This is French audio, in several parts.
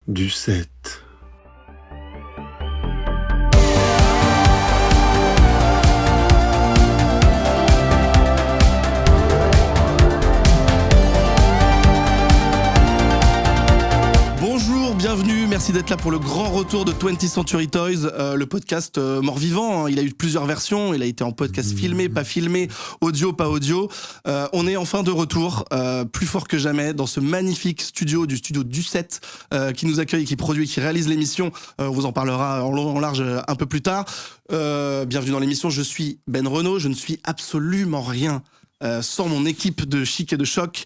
du 7. Bonjour, bienvenue, merci d'être là pour le grand retour de 20th Century Toys, le podcast mort-vivant. Il a eu plusieurs versions, il a été en podcast filmé, pas filmé, audio, pas audio. On est enfin de retour, plus fort que jamais, dans ce magnifique studio du Du7 qui nous accueille, qui produit, qui réalise l'émission. On vous en parlera en long, en large un peu plus tard. Bienvenue dans l'émission, je suis Ben Renaud, je ne suis absolument rien sans mon équipe de chic et de choc.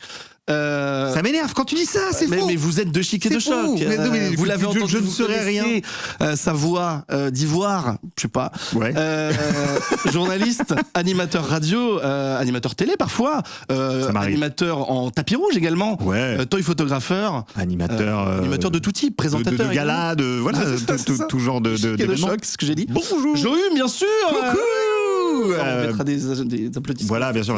Ça m'énerve quand tu dis ça, c'est faux. Mais vous êtes de chic et de choc. Mais vous l'avez entendu, je ne serai rien. Sa voix d'ivoire, je sais pas. Ouais. Journaliste, animateur radio, animateur télé parfois, animateur en tapis rouge également. Ouais. Toy photographeur. Animateur de tout type, présentateur. de gala, voilà, tout genre de chic et de choc, c'est ce que j'ai dit. Bonjour. Johu, bien sûr. Coucou. On mettra des applaudissements. Voilà, bien sûr.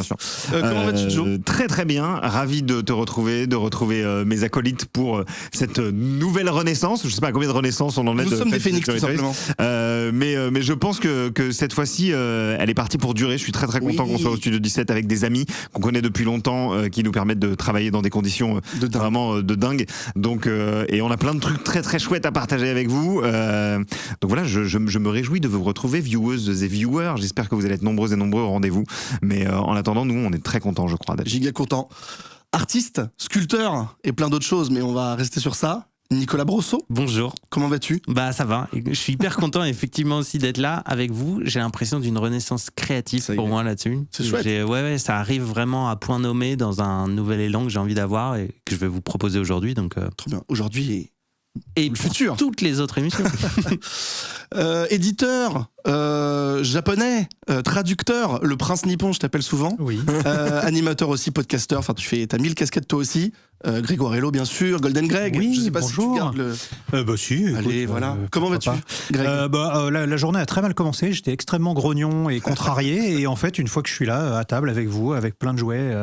Comment vas-tu, Joe ? Très très bien, ravi de te retrouver, mes acolytes pour cette nouvelle renaissance. Je sais pas combien de renaissances on en est. Nous sommes des phénix, tout simplement. Mais je pense que cette fois-ci, elle est partie pour durer. Je suis très très content qu'on soit au Studio 17 avec des amis qu'on connaît depuis longtemps, qui nous permettent de travailler dans des conditions vraiment de dingue. Donc, et on a plein de trucs très très chouettes à partager avec vous. Donc voilà, je me réjouis de vous retrouver, viewers et viewers. J'espère que vous allez être nombreux et nombreux au rendez-vous. Mais en attendant, nous, on est très contents, je crois. Giga content. Artiste, sculpteur et plein d'autres choses, mais on va rester sur ça. Nicolas Brosseau. Bonjour. Comment vas-tu ? Bah ça va. Je suis hyper content effectivement aussi d'être là avec vous. J'ai l'impression d'une renaissance créative pour moi là-dessus. C'est chouette. Ouais, ça arrive vraiment à point nommé dans un nouvel élan que j'ai envie d'avoir et que je vais vous proposer aujourd'hui. Donc trop bien. Aujourd'hui et le futur. Toutes les autres émissions. Éditeur japonais, traducteur, le prince nippon, je t'appelle souvent. Oui. Animateur aussi, podcasteur. Enfin, t'as 1000 casquettes toi aussi. Grégoire Hello, bien sûr. Golden Greg. Oui, je sais pas bonjour. si tu gardes le. Bah si. Allez, écoute, voilà. Comment vas-tu, Greg ? La journée a très mal commencé. J'étais extrêmement grognon et contrarié. Et en fait, une fois que je suis là, à table avec vous, avec plein de jouets,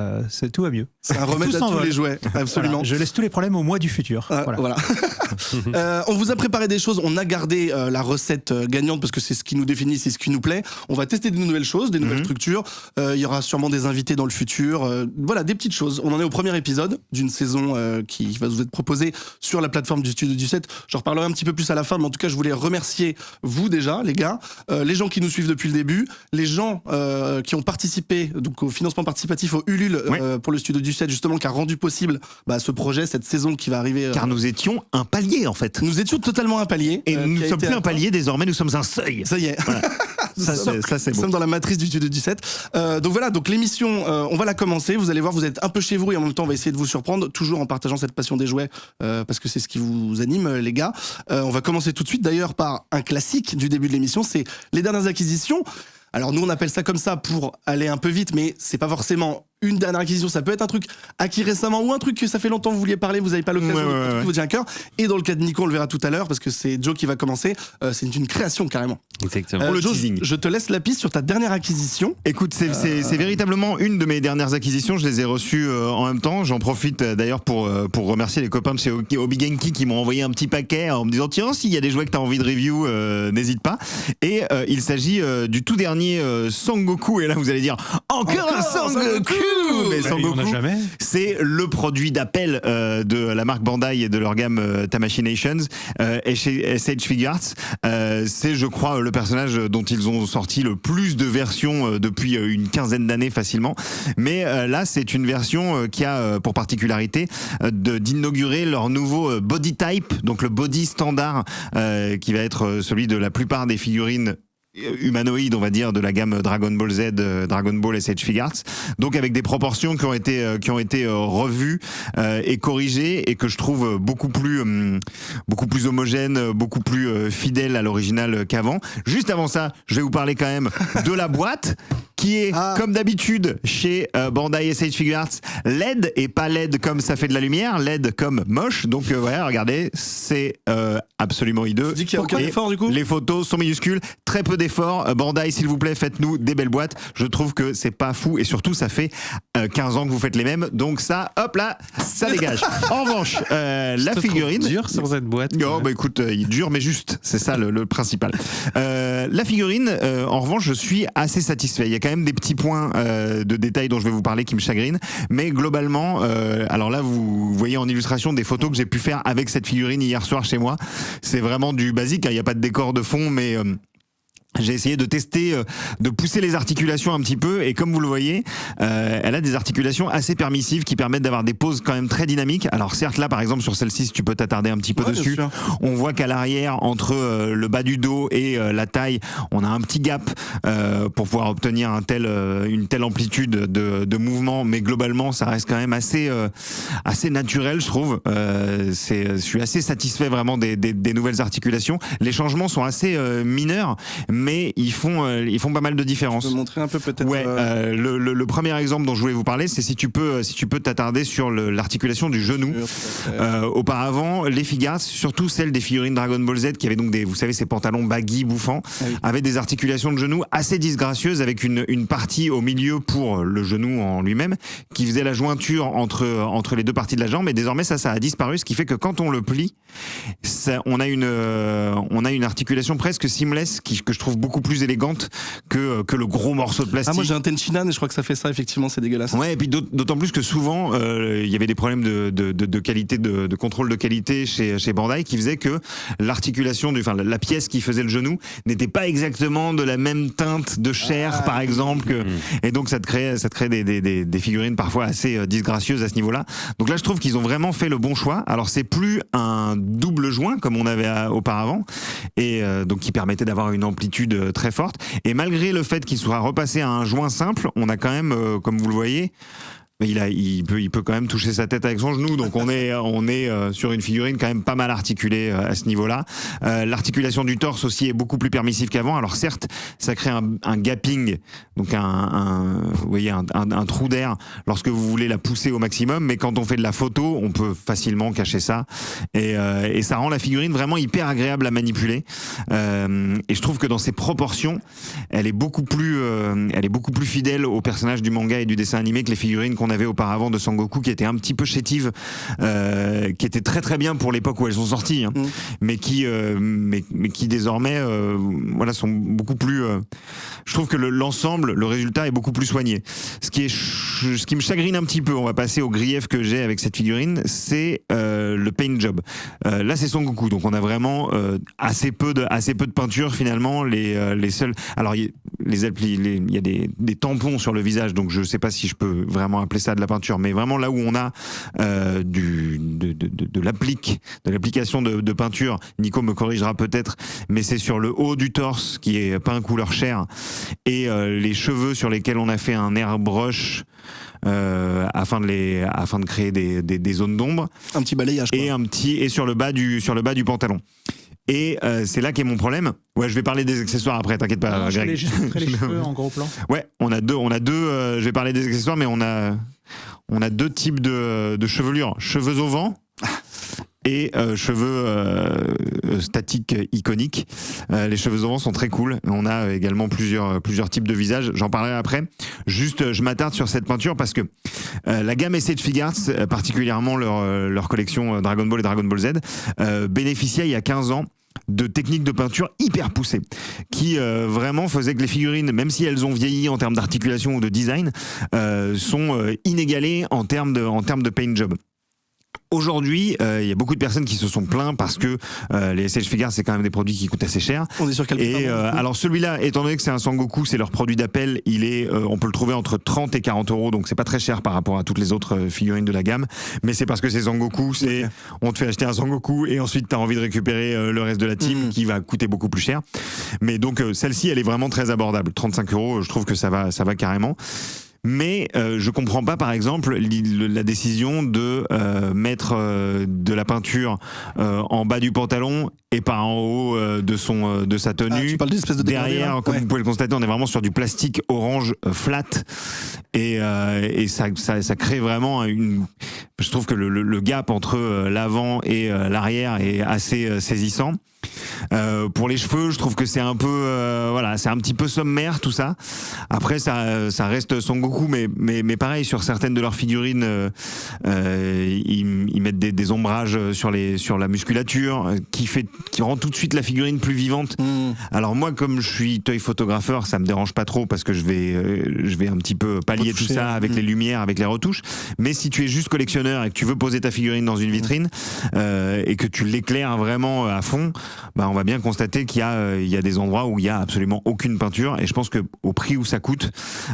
tout va mieux. C'est un remède à tous les jouets. Absolument. Voilà, je laisse tous les problèmes au mois du futur. Voilà. On vous a préparé des choses. On a gardé la recette gagnante parce que c'est ce qui nous définit, c'est ce qui nous plaît. On va tester de nouvelles choses, des nouvelles structures. Il y aura sûrement des invités dans le futur. Voilà, des petites choses. On en est au premier épisode d'une saison qui va vous être proposée sur la plateforme du Studio 17. J'en reparlerai un petit peu plus à la fin, mais en tout cas, je voulais remercier vous déjà, les gars, les gens qui nous suivent depuis le début, les gens qui ont participé donc au financement participatif au Ulule pour le Studio 17, justement, qui a rendu possible ce projet, cette saison qui va arriver. Car nous étions un palier, en fait. Nous étions totalement un palier. Et nous ne sommes plus un palier, désormais, nous sommes un seuil. Ça y est. Voilà. Ça, c'est beau. Nous sommes dans la matrice du Studio 17. Donc voilà, donc l'émission, on va la commencer. Vous allez voir, vous êtes un peu chez vous et en même temps, on va essayer de vous surprendre, toujours en partageant cette passion des jouets, parce que c'est ce qui vous anime, les gars. On va commencer tout de suite, d'ailleurs, par un classique du début de l'émission, c'est les dernières acquisitions. Alors nous, on appelle ça comme ça pour aller un peu vite, mais c'est pas forcément une dernière acquisition. Ça peut être un truc acquis récemment ou un truc que ça fait longtemps que vous vouliez parler, vous n'avez pas l'occasion, un truc qui vous tient à cœur. Et dans le cas de Nico, on le verra tout à l'heure parce que c'est Joe qui va commencer. C'est une création carrément. Exactement. Pour le Joe, teasing. je te laisse la piste sur ta dernière acquisition. Écoute, c'est véritablement une de mes dernières acquisitions. Je les ai reçues en même temps. J'en profite d'ailleurs pour remercier les copains de chez Hobby Genki qui m'ont envoyé un petit paquet en me disant tiens, s'il y a des jouets que tu as envie de review, n'hésite pas. Et il s'agit du tout dernier Sangoku. Et là, vous allez dire encore un Sangoku. Mais Sangoku, c'est le produit d'appel de la marque Bandai et de leur gamme Tamashii Nations et chez SH Figuarts. C'est, je crois, le personnage dont ils ont sorti le plus de versions depuis une quinzaine d'années facilement. Mais là, c'est une version qui a pour particularité d'inaugurer leur nouveau body type, donc le body standard qui va être celui de la plupart des figurines humanoïde, on va dire, de la gamme Dragon Ball Z, Dragon Ball SH Figuarts, donc avec des proportions qui ont été revues et corrigées et que je trouve beaucoup plus homogènes, beaucoup plus fidèles à l'original qu'avant. Juste avant ça, je vais vous parler quand même de la boîte qui est, comme d'habitude, chez Bandai et Sage Figure Arts, LED et pas LED comme ça fait de la lumière, LED comme moche. Donc voilà, regardez, c'est absolument hideux. Tu dis qu'il n'y a aucun effort du coup ? Les photos sont minuscules, très peu d'efforts. Bandai, s'il vous plaît, faites-nous des belles boîtes. Je trouve que c'est pas fou et surtout, ça fait 15 ans que vous faites les mêmes. Donc ça, hop là, ça dégage. En revanche, la figurine... dur sur cette boîte. Oh, bah écoute, il est dur mais juste, c'est ça le principal. La figurine, en revanche, je suis assez satisfait. Il y a quand même des petits points de détail dont je vais vous parler qui me chagrinent, mais globalement, alors là, vous voyez en illustration des photos que j'ai pu faire avec cette figurine hier soir chez moi. C'est vraiment du basique, il n'y a pas de décor de fond, mais... j'ai essayé de tester, de pousser les articulations un petit peu et comme vous le voyez, elle a des articulations assez permissives qui permettent d'avoir des poses quand même très dynamiques. Alors certes là par exemple sur celle-ci si tu peux t'attarder un petit peu dessus, on voit qu'à l'arrière entre le bas du dos et la taille, on a un petit gap pour pouvoir obtenir une telle amplitude de mouvement, mais globalement ça reste quand même assez naturel je trouve. Je suis assez satisfait vraiment des nouvelles articulations. Les changements sont assez mineurs, mais ils font pas mal de différences. Je peux montrer un peu peut-être. Ouais, le premier exemple dont je voulais vous parler, c'est si tu peux t'attarder sur l'articulation du genou. Auparavant, les figures, surtout celles des figurines Dragon Ball Z, qui avaient donc vous savez, ces pantalons baggy bouffants, avaient des articulations de genou assez disgracieuses, avec une partie au milieu pour le genou en lui-même, qui faisait la jointure entre les deux parties de la jambe. Et désormais, ça a disparu, ce qui fait que quand on le plie, on a une articulation presque seamless que je trouve beaucoup plus élégante que le gros morceau de plastique. Ah, moi j'ai un Tenchinan et je crois que ça fait ça, effectivement, c'est dégueulasse. Ouais, et puis d'autant plus que souvent, il y avait des problèmes de qualité, de contrôle de qualité chez Bandai qui faisait que l'articulation, la pièce qui faisait le genou n'était pas exactement de la même teinte de chair, par exemple. Et donc ça te crée des figurines parfois assez disgracieuses à ce niveau-là. Donc là, je trouve qu'ils ont vraiment fait le bon choix. Alors c'est plus un double joint comme on avait auparavant, et donc qui permettait d'avoir une amplitude très forte. Et malgré le fait qu'il soit repassé à un joint simple, on a quand même, comme vous le voyez, il peut quand même toucher sa tête avec son genou, donc on est sur une figurine quand même pas mal articulée à ce niveau-là. L'articulation du torse aussi est beaucoup plus permissive qu'avant. Alors certes, ça crée un gapping, donc vous voyez un trou d'air lorsque vous voulez la pousser au maximum, mais quand on fait de la photo, on peut facilement cacher ça, et ça rend la figurine vraiment hyper agréable à manipuler. Et je trouve que dans ses proportions, elle est beaucoup plus fidèle au personnage du manga et du dessin animé que les figurines qu'on avait auparavant de Sangoku, qui étaient un petit peu chétives, qui étaient très très bien pour l'époque où elles sont sorties, mais qui désormais sont beaucoup plus... je trouve que l'ensemble, le résultat est beaucoup plus soigné. Ce qui me chagrine un petit peu, on va passer au grief que j'ai avec cette figurine, c'est le paint job. Là c'est Sangoku, donc on a vraiment assez peu de peinture finalement. Les seuls... Alors il y a des tampons sur le visage, donc je sais pas si je peux vraiment appeler ça de la peinture, mais vraiment là où on a de l'application de peinture, Nico me corrigera peut-être, mais c'est sur le haut du torse qui est peint couleur chair, et les cheveux sur lesquels on a fait un airbrush afin de créer des zones d'ombre, un petit balayage quoi. Et sur le bas du pantalon. Et c'est là qu'est mon problème. Ouais, je vais parler des accessoires après, t'inquiète pas, Greg. Je voulais juste montrer les cheveux en gros plan. Ouais, on a deux. Je vais parler des accessoires, mais on a deux types de chevelure. Cheveux au vent et cheveux statiques iconiques. Les cheveux au vent sont très cool. On a également plusieurs types de visages. J'en parlerai après. Juste, je m'attarde sur cette peinture parce que la gamme Sage Figure Arts, particulièrement leur collection Dragon Ball et Dragon Ball Z, bénéficiait il y a 15 ans de techniques de peinture hyper poussées qui vraiment faisaient que les figurines, même si elles ont vieilli en termes d'articulation ou de design, sont inégalées en termes de paint job. Aujourd'hui, il y a beaucoup de personnes qui se sont plaints parce que les Sage Figures, c'est quand même des produits qui coûtent assez cher. On est sur quel prix, alors celui-là, étant donné que c'est un Sangoku, c'est leur produit d'appel, on peut le trouver entre 30 et 40 euros, donc c'est pas très cher par rapport à toutes les autres figurines de la gamme, mais c'est parce que c'est Sangoku, on te fait acheter un Sangoku et ensuite t'as envie de récupérer le reste de la team qui va coûter beaucoup plus cher. Mais donc celle-ci, elle est vraiment très abordable. 35 euros, je trouve que ça va carrément. Mais je comprends pas, par exemple, la décision de mettre de la peinture en bas du pantalon et pas en haut de sa tenue. Tu parles d'espèce de dégradé, derrière, là. comme Ouais. vous pouvez le constater, on est vraiment sur du plastique orange flat et ça crée vraiment je trouve que le gap entre l'avant et l'arrière est assez saisissant. Pour les cheveux, je trouve que c'est un peu c'est un petit peu sommaire tout ça. Après ça reste Son Goku, mais pareil, sur certaines de leurs figurines ils mettent des ombrages sur la musculature qui rend tout de suite la figurine plus vivante. Alors moi, comme je suis toy photographeur, ça me dérange pas trop parce que je vais un petit peu pallier Retoucher. tout ça avec les lumières, avec les retouches. Mais si tu es juste collectionneur et que tu veux poser ta figurine dans une vitrine et que tu l'éclaires vraiment à fond, bah on va bien constater qu'il y a des endroits où il y a absolument aucune peinture, et je pense que au prix où ça coûte.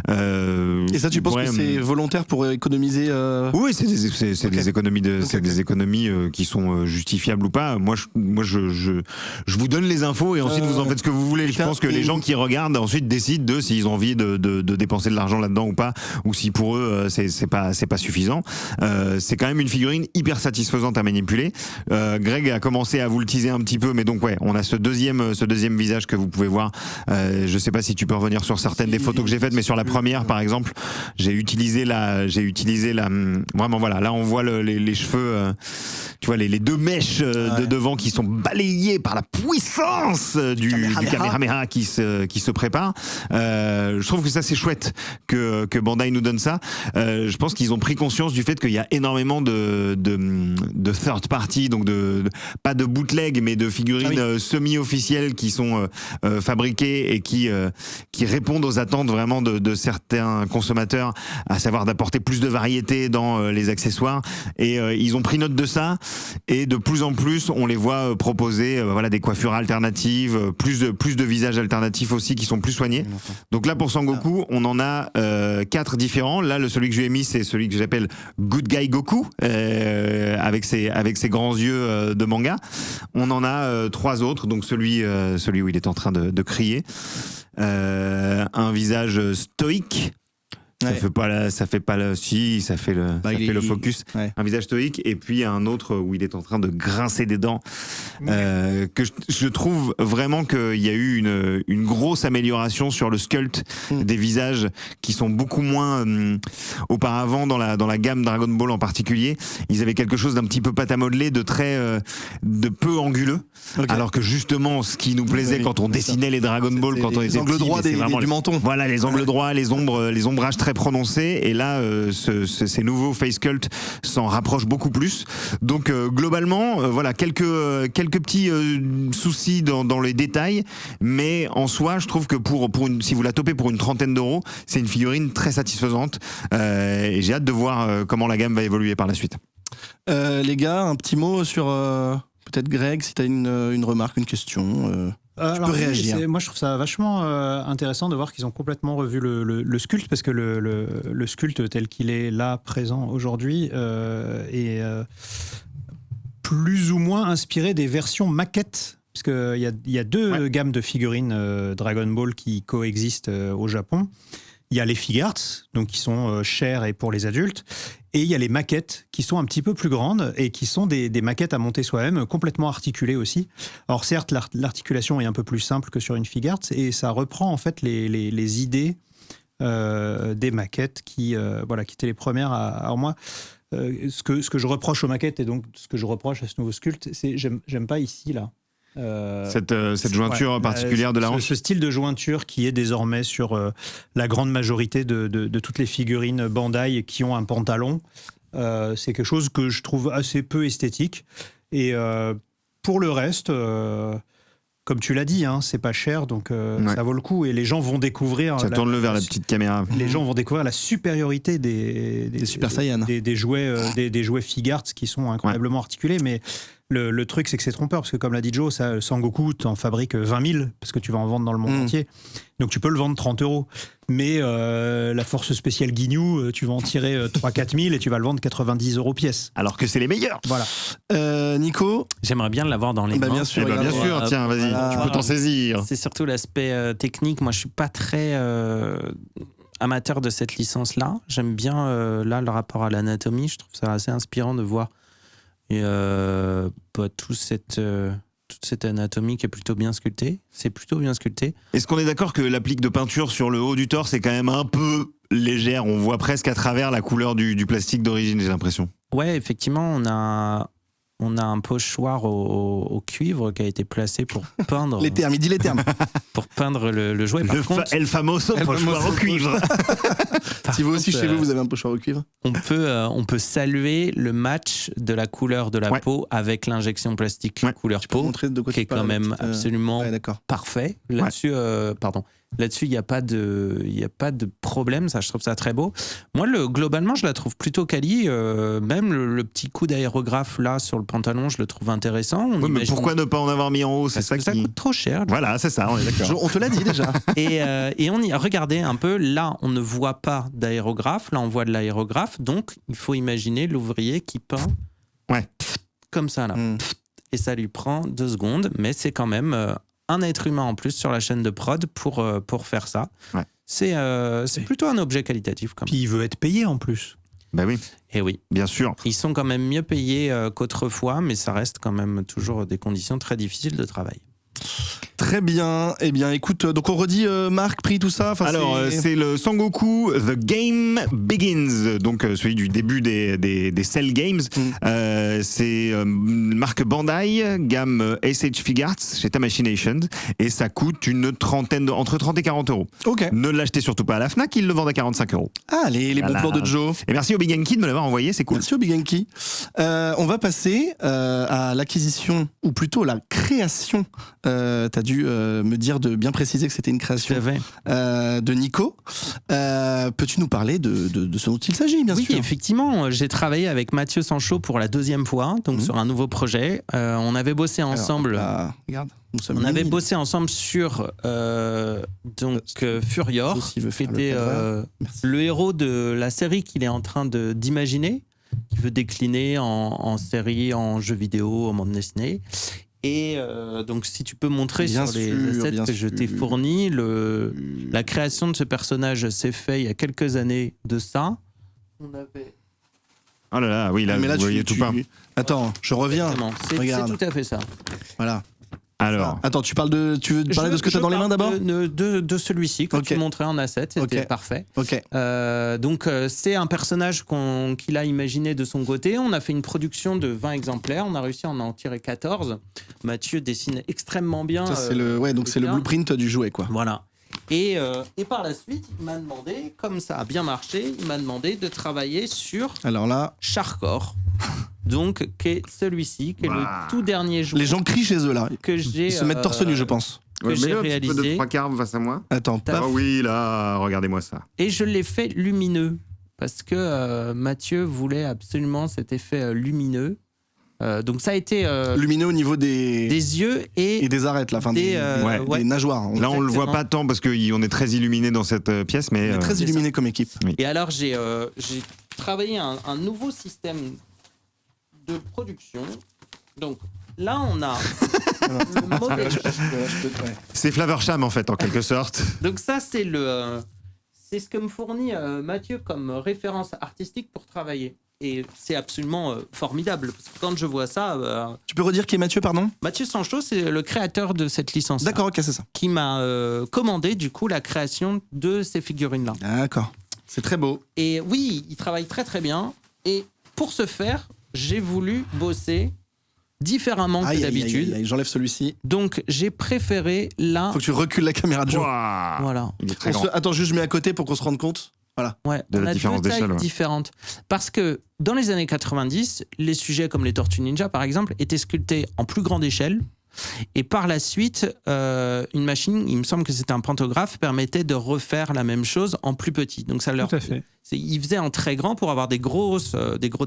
Et ça, tu penses que c'est volontaire pour économiser Oui, c'est des économies c'est des économies qui sont justifiables ou pas. Moi, je vous donne les infos et ensuite vous en faites ce que vous voulez. Je pense que les gens qui regardent ensuite décident de s'ils ont envie de dépenser de l'argent là-dedans ou pas, ou si pour eux c'est pas suffisant. C'est quand même une figurine hyper satisfaisante à manipuler. Greg a commencé à vous le teaser un petit peu, mais donc ouais, on a ce deuxième visage que vous pouvez voir. Je sais pas si tu peux revenir sur certaines des photos que j'ai faites, mais sur la première par exemple, j'ai utilisé vraiment voilà, là on voit les cheveux, tu vois les deux mèches de devant qui sont balayées par la puissance du Kamehameha qui se prépare. Je trouve que ça c'est chouette que Bandai nous donne ça. Je pense qu'ils ont pris conscience du fait qu'il y a énormément de third party, donc pas de bootleg mais de figurines semi-officielles qui sont fabriquées et qui répondent aux attentes vraiment de certains consommateurs, à savoir d'apporter plus de variété dans les accessoires, et ils ont pris note de ça, et de plus en plus on les voit proposer des coiffures alternatives, plus de visages alternatifs aussi qui sont plus soignés. Donc là pour Sangoku on en a 4 différents. Là celui que je lui ai mis c'est celui que j'appelle Good Guy Goku, avec ses grands yeux de manga. On en a 3 autres, donc celui où il est en train de crier, un visage stoïque. Ça fait le focus. Ouais. Un visage stoïque, et puis un autre où il est en train de grincer des dents. Que je trouve vraiment qu'il y a eu une grosse amélioration sur le sculpt des visages qui sont beaucoup moins auparavant dans la gamme Dragon Ball en particulier. Ils avaient quelque chose d'un petit peu pâte à modeler, de peu anguleux. Okay. Alors que justement, ce qui nous plaisait quand on dessinait les Dragon Ball, quand on était les angles droits du menton. Voilà, les angles droits, les ombrages très prononcés. Et là, ces nouveaux face sculpt s'en rapprochent beaucoup plus. Donc globalement, quelques petits soucis dans les détails, mais en soi, je trouve que si vous la topez pour une 30aine d'euros, c'est une figurine très satisfaisante. Et j'ai hâte de voir comment la gamme va évoluer par la suite. Les gars, un petit mot sur peut-être Greg, si tu as une remarque, une question. Tu peux réagir. Moi, je trouve ça vachement intéressant de voir qu'ils ont complètement revu le sculpt, parce que le sculpt tel qu'il est là, présent aujourd'hui, est plus ou moins inspiré des versions maquettes, parce qu'il y a deux gammes de figurines Dragon Ball qui coexistent au Japon. Il y a les Figuarts, donc qui sont chères et pour les adultes, et il y a les maquettes qui sont un petit peu plus grandes et qui sont des maquettes à monter soi-même, complètement articulées aussi. Alors certes, l'articulation est un peu plus simple que sur une Figuarts, et ça reprend en fait les idées des maquettes qui étaient les premières à moi. Ce que je reproche aux maquettes, et donc ce que je reproche à ce nouveau sculpt, c'est j'aime pas ici là. Cette jointure particulière de la hanche. Ce style de jointure qui est désormais sur la grande majorité de toutes les figurines Bandai qui ont un pantalon, c'est quelque chose que je trouve assez peu esthétique. Et pour le reste, comme tu l'as dit, c'est pas cher, donc ça vaut le coup. Et les gens vont découvrir... Tourne-le vers la petite caméra. Les gens vont découvrir la supériorité des Super Saiyan. Des jouets Figuarts qui sont incroyablement articulés, mais... Le truc, c'est que c'est trompeur, parce que comme l'a dit Joe, Sangoku, tu en fabriques 20 000, parce que tu vas en vendre dans le monde entier. Donc tu peux le vendre 30 €. Mais la force spéciale Ginyu, tu vas en tirer 3-4 000 et tu vas le vendre 90 € pièce. Alors que c'est les meilleurs. Voilà. Nico, j'aimerais bien l'avoir dans les mains. Bien sûr, bien sûr. Tiens, vas-y, tu peux t'en saisir. C'est surtout l'aspect technique. Moi, je suis pas très amateur de cette licence-là. J'aime bien là le rapport à l'anatomie. Je trouve ça assez inspirant de voir toute cette anatomie qui est plutôt bien sculptée. C'est plutôt bien sculpté. Est-ce qu'on est d'accord que l'applique de peinture sur le haut du torse est quand même un peu légère? On voit presque à travers la couleur du plastique d'origine, j'ai l'impression. Ouais, effectivement, on a un pochoir au cuivre qui a été placé pour peindre. Les termes, il dit les termes. Pour peindre le jouet. Par contre, El famoso pochoir au cuivre. Si vous aussi chez vous, vous avez un pochoir au cuivre. On peut saluer le match de la couleur de la peau avec l'injection plastique couleur Tu peux peau, montrer de quoi qui est tu parles, quand même absolument parfait. Là-dessus, là-dessus, il n'y a pas de problème. Ça, je trouve ça très beau. Moi, globalement, je la trouve plutôt quali. Même le petit coup d'aérographe là sur le pantalon, je le trouve intéressant. Mais pourquoi ne pas en avoir mis en haut? C'est ça qui... coûte trop cher. Voilà, c'est ça, on est d'accord. On te l'a dit déjà. Et on y a regardé un peu. Là, on ne voit pas d'aérographe. Là, on voit de l'aérographe. Donc, il faut imaginer l'ouvrier qui peint comme ça là. Et ça lui prend 2 secondes, mais c'est quand même un être humain en plus sur la chaîne de prod pour faire ça. Ouais. C'est plutôt un objet qualitatif. Quand même. Puis il veut être payé en plus. Ben oui. Et oui. Bien sûr. Ils sont quand même mieux payés qu'autrefois, mais ça reste quand même toujours des conditions très difficiles de travail. Très bien. Eh bien, écoute, donc on redit marque, prix, tout ça. Alors, c'est le Sangoku The Game Begins, donc celui du début des Cell Games. C'est marque Bandai, gamme SH Figuarts chez Tamashii et ça coûte entre 30 et 40 euros. Ok. Ne l'achetez surtout pas à la Fnac, ils le vendent à 45 euros. Ah, les bons plans de Joe. Et merci au Big Genki de me l'avoir envoyé, c'est cool. Merci au Big Genki. On va passer à l'acquisition, ou plutôt la création. T'as dû me dire de bien préciser que c'était une création de Nico. Peux-tu nous parler de ce dont il s'agit, bien sûr? Oui, effectivement, j'ai travaillé avec Mathieu Sancho pour la 2e fois, donc sur un nouveau projet. On avait bossé ensemble. Alors, regarde, on avait bossé ensemble sur Furior, qui était le héros de la série qu'il est en train d'imaginer, qui veut décliner en série, en jeu vidéo, en bande dessinée. Et donc, si tu peux montrer sur les assets que je t'ai fournis, la création de ce personnage s'est faite il y a quelques années de ça. On avait... Oh là là, oui, là, mais là vous voyez tout pas. Attends, je reviens. C'est tout à fait ça. Voilà. Alors. Attends, tu veux parler de ce que tu as dans les mains d'abord? De celui-ci que tu montrais en asset, c'était parfait. Donc c'est un personnage qu'il a imaginé de son côté. On a fait une production de 20 exemplaires, on a réussi à en tirer 14. Mathieu dessine extrêmement bien. Ça, c'est le blueprint du jouet, quoi. Voilà. Et par la suite, il m'a demandé, comme ça a bien marché, il m'a demandé de travailler sur Charcor. Donc, qui est celui-ci, qui est le tout dernier jouet. Les gens crient chez eux, là. Ils se mettent torse nu, je pense. Que j'ai réalisé. Un petit peu de 3/4 face à moi. Attends, paf. Oh oui, là, regardez-moi ça. Et je l'ai fait lumineux, parce que Mathieu voulait absolument cet effet lumineux. Donc ça a été lumineux au niveau des yeux et des arêtes, la fin des nageoires. Là, on le voit pas tant parce qu'on est très illuminé dans cette pièce, mais on est très illuminé comme équipe. Oui. Et alors j'ai travaillé un nouveau système de production. Donc là, on a le modèle. C'est Flaversham en fait, en quelque sorte. Donc ça, c'est ce que me fournit Mathieu comme référence artistique pour travailler. Et c'est absolument formidable. Parce que quand je vois ça... Tu peux redire qui est Mathieu, pardon? Mathieu Sancho, c'est le créateur de cette licence. D'accord, ok, c'est ça. Qui m'a commandé, du coup, la création de ces figurines-là. D'accord. C'est très beau. Et oui, il travaille très très bien. Et pour ce faire, j'ai voulu bosser différemment que d'habitude. J'enlève celui-ci. Donc, j'ai préféré là... Faut que tu recules la caméra de Joe. Voilà. Il est très grand. Attends, juste je mets à côté pour qu'on se rende compte. Voilà. Ouais, de la différence d'échelle. Différentes. Parce que dans les années 90, les sujets comme les Tortues Ninja, par exemple, étaient sculptés en plus grande échelle. Et par la suite, une machine, il me semble que c'était un pantographe, permettait de refaire la même chose en plus petit. Donc ça leur... Tout à fait. Ils faisaient en très grand pour avoir des gros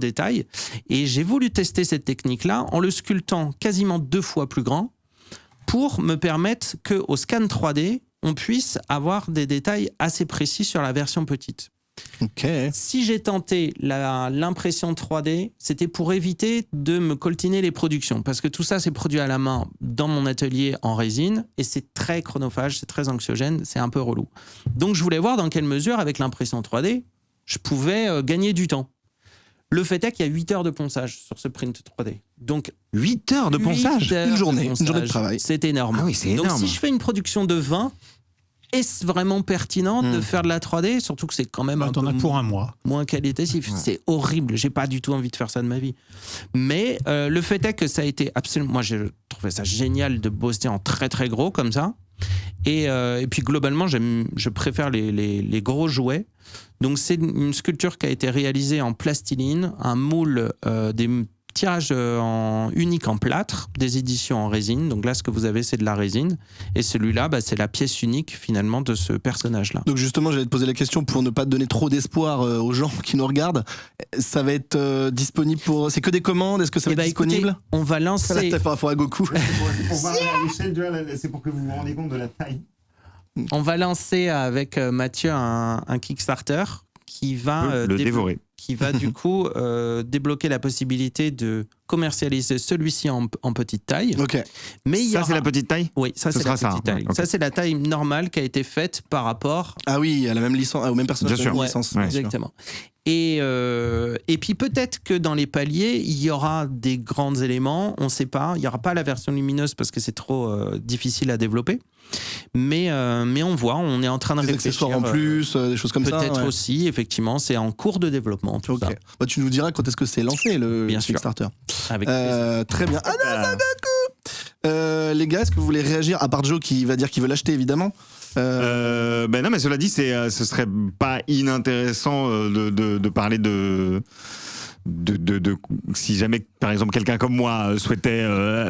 détails. Et j'ai voulu tester cette technique-là en le sculptant quasiment 2 fois plus grand pour me permettre qu'au scan 3D, on puisse avoir des détails assez précis sur la version petite. Ok. Si j'ai tenté l'impression 3D, c'était pour éviter de me coltiner les productions. Parce que tout ça, c'est produit à la main dans mon atelier en résine. Et c'est très chronophage, c'est très anxiogène, c'est un peu relou. Donc, je voulais voir dans quelle mesure, avec l'impression 3D, je pouvais gagner du temps. Le fait est qu'il y a 8 heures de ponçage sur ce print 3D. Donc, 8 heures de ponçage. Une journée de travail. C'est énorme. Ah oui, c'est Donc, énorme. si je fais une production de 20, est-ce vraiment pertinent de faire de la 3D? Surtout que c'est quand même un T'en peu as pour un mois. moins qualitatif. C'est horrible. J'ai pas du tout envie de faire ça de ma vie. Mais le fait est que ça a été absolument... Moi, j'ai trouvé ça génial de bosser en très, très gros comme ça. Et puis, globalement, je préfère les gros jouets. Donc, c'est une sculpture qui a été réalisée en plastiline, un moule, des tirages uniques en plâtre, des éditions en résine. Donc là, ce que vous avez, c'est de la résine. Et celui-là, c'est la pièce unique, finalement, de ce personnage-là. Donc justement, j'allais te poser la question pour ne pas donner trop d'espoir aux gens qui nous regardent. Ça va être disponible pour... C'est que des commandes? Est-ce que ça va être disponible? Écoutez, on va lancer... Là, t'as fait un rapport à Goku. C'est pour que vous vous rendiez compte de la taille. On va lancer avec Mathieu un Kickstarter qui va le dévorer. Qui va du coup débloquer la possibilité de commercialiser celui-ci en petite taille. Ok. Mais Ça, c'est la petite taille? Oui, ça c'est la petite taille. Okay. Ça c'est la taille normale qui a été faite par rapport. Ah oui, à la même licence, au même personnage. Bien sûr. La même licence. Ouais. Exactement. Et puis peut-être que dans les paliers, il y aura des grands éléments, on ne sait pas. Il n'y aura pas la version lumineuse parce que c'est trop difficile à développer. Mais on voit, on est en train de Des réfléchir. accessoires en plus, des choses comme ça. Peut-être ouais. aussi, effectivement, c'est en cours de développement. Tout Ok. ça. Bah, tu nous diras quand est-ce que c'est lancé le Bien sûr. Kickstarter. Avec plaisir. Très bien. Ah non, ça Goku. Les gars, est-ce que vous voulez réagir? À part Joe qui va dire qu'il veut l'acheter évidemment. Ben non, mais cela dit, ce serait pas inintéressant de parler de si jamais par exemple quelqu'un comme moi souhaitait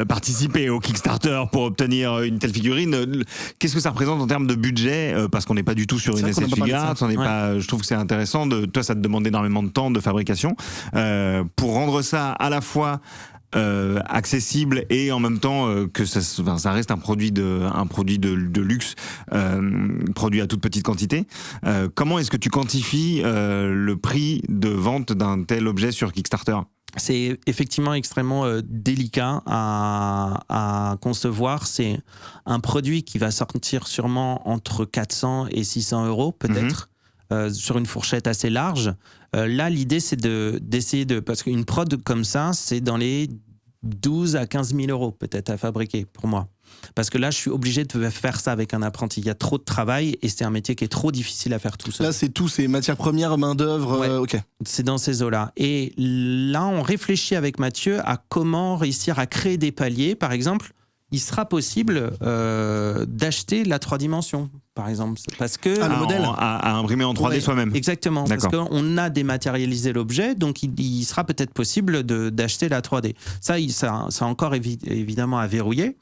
participer au Kickstarter pour obtenir une telle figurine, qu'est-ce que ça représente en termes de budget, parce qu'on n'est pas du tout sur C'est une vrai qu'on SF n'a pas parlé de Figuarts, ça. on n'est pas, je trouve que c'est intéressant toi ça te demande énormément de temps de fabrication pour rendre ça à la fois accessible et en même temps que ça reste un produit de luxe produit à toute petite quantité. Comment est-ce que tu quantifies le prix de vente d'un tel objet sur Kickstarter? C'est effectivement extrêmement délicat à concevoir. C'est un produit qui va sortir sûrement entre 400 et 600 euros peut-être. Sur une fourchette assez large. Là, l'idée, c'est d'essayer de... Parce qu'une prod comme ça, c'est dans les 12 à 15 000 euros peut-être à fabriquer pour moi. Parce que là, je suis obligé de faire ça avec un apprenti. Il y a trop de travail et c'est un métier qui est trop difficile à faire tout seul. Là, c'est tout, c'est matières premières, main-d'œuvre. Ouais. Ok. C'est dans ces eaux-là. Et là, on réfléchit avec Mathieu à comment réussir à créer des paliers. Par exemple, il sera possible d'acheter la 3 dimensions, par exemple. Parce que le modèle à imprimer en 3D soi-même. Exactement. Parce qu'on a dématérialisé l'objet, donc il sera peut-être possible d'acheter la 3D. Ça c'est encore évidemment à verrouiller.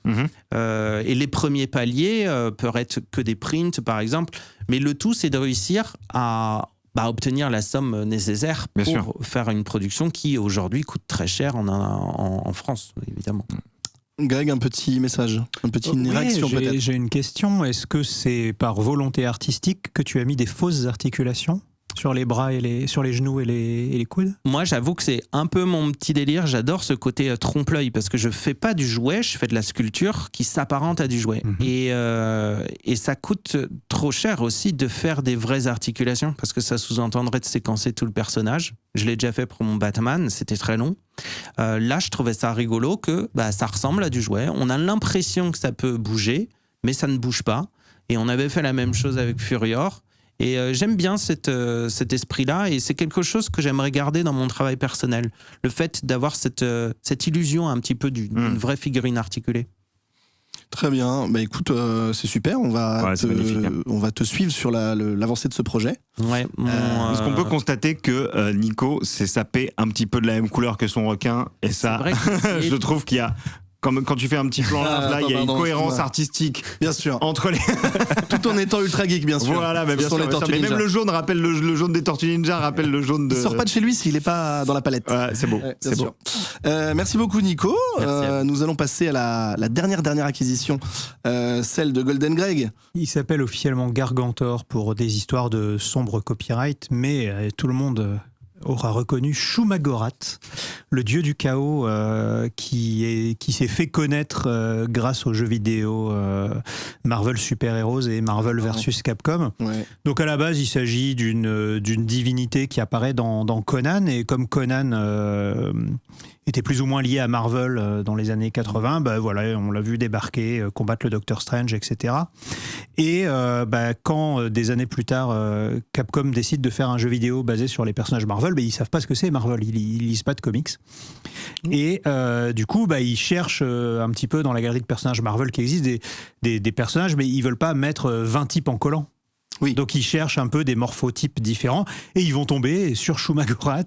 Et les premiers paliers peuvent être que des prints, par exemple. Mais le tout, c'est de réussir à obtenir la somme nécessaire pour faire une production qui, aujourd'hui, coûte très cher en France, évidemment. Greg, un petit message, une réaction peut-être. J'ai une question. Est-ce que c'est par volonté artistique que tu as mis des fausses articulations sur les bras sur les genoux et les coudes? Moi, j'avoue que c'est un peu mon petit délire. J'adore ce côté trompe-l'œil parce que je fais pas du jouet, je fais de la sculpture qui s'apparente à du jouet. Et ça coûte trop cher aussi de faire des vraies articulations parce que ça sous-entendrait de séquencer tout le personnage. Je l'ai déjà fait pour mon Batman, c'était très long. Là, je trouvais ça rigolo que ça ressemble à du jouet. On a l'impression que ça peut bouger, mais ça ne bouge pas. Et on avait fait la même chose avec Furior. Et j'aime bien cet esprit-là, et c'est quelque chose que j'aimerais garder dans mon travail personnel. Le fait d'avoir cette illusion un petit peu d'une vraie figurine articulée. Très bien, écoute, c'est super, on va te suivre sur l'avancée de ce projet. Ouais, Est-ce qu'on peut constater que Nico s'est sapé un petit peu de la même couleur que son requin, et ça, je trouve qu'il y a quand tu fais un petit plan là, il y a une cohérence artistique. Bien sûr. Entre les. Tout en étant ultra geek, bien sûr. Voilà, mais bien sûr. Les Tortues Mais Ninja. même le jaune rappelle le jaune des Tortues Ninja, rappelle le jaune de. Il sort pas de chez lui s'il est pas dans la palette. Ouais, c'est beau. Ouais, c'est bien beau. sûr. Merci beaucoup, Nico. Merci Nous allons passer à la dernière acquisition, celle de Golden Greg. Il s'appelle officiellement Gargantor pour des histoires de sombre copyright, mais tout le monde aura reconnu Shumagorat, le dieu du chaos qui s'est fait connaître grâce aux jeux vidéo Marvel Super Heroes et Marvel vs Capcom. Ouais. Donc à la base, il s'agit d'une divinité qui apparaît dans Conan, et comme Conan était plus ou moins lié à Marvel dans les années 80, bah voilà, on l'a vu débarquer, combattre le Doctor Strange, etc. Et quand des années plus tard, Capcom décide de faire un jeu vidéo basé sur les personnages Marvel, ils savent pas ce que c'est Marvel, ils lisent pas de comics. Et du coup, ils cherchent un petit peu dans la galerie de personnages Marvel qui existent des personnages, mais ils veulent pas mettre 20 types en collant. Oui. Donc ils cherchent un peu des morphotypes différents et ils vont tomber sur Shumagorat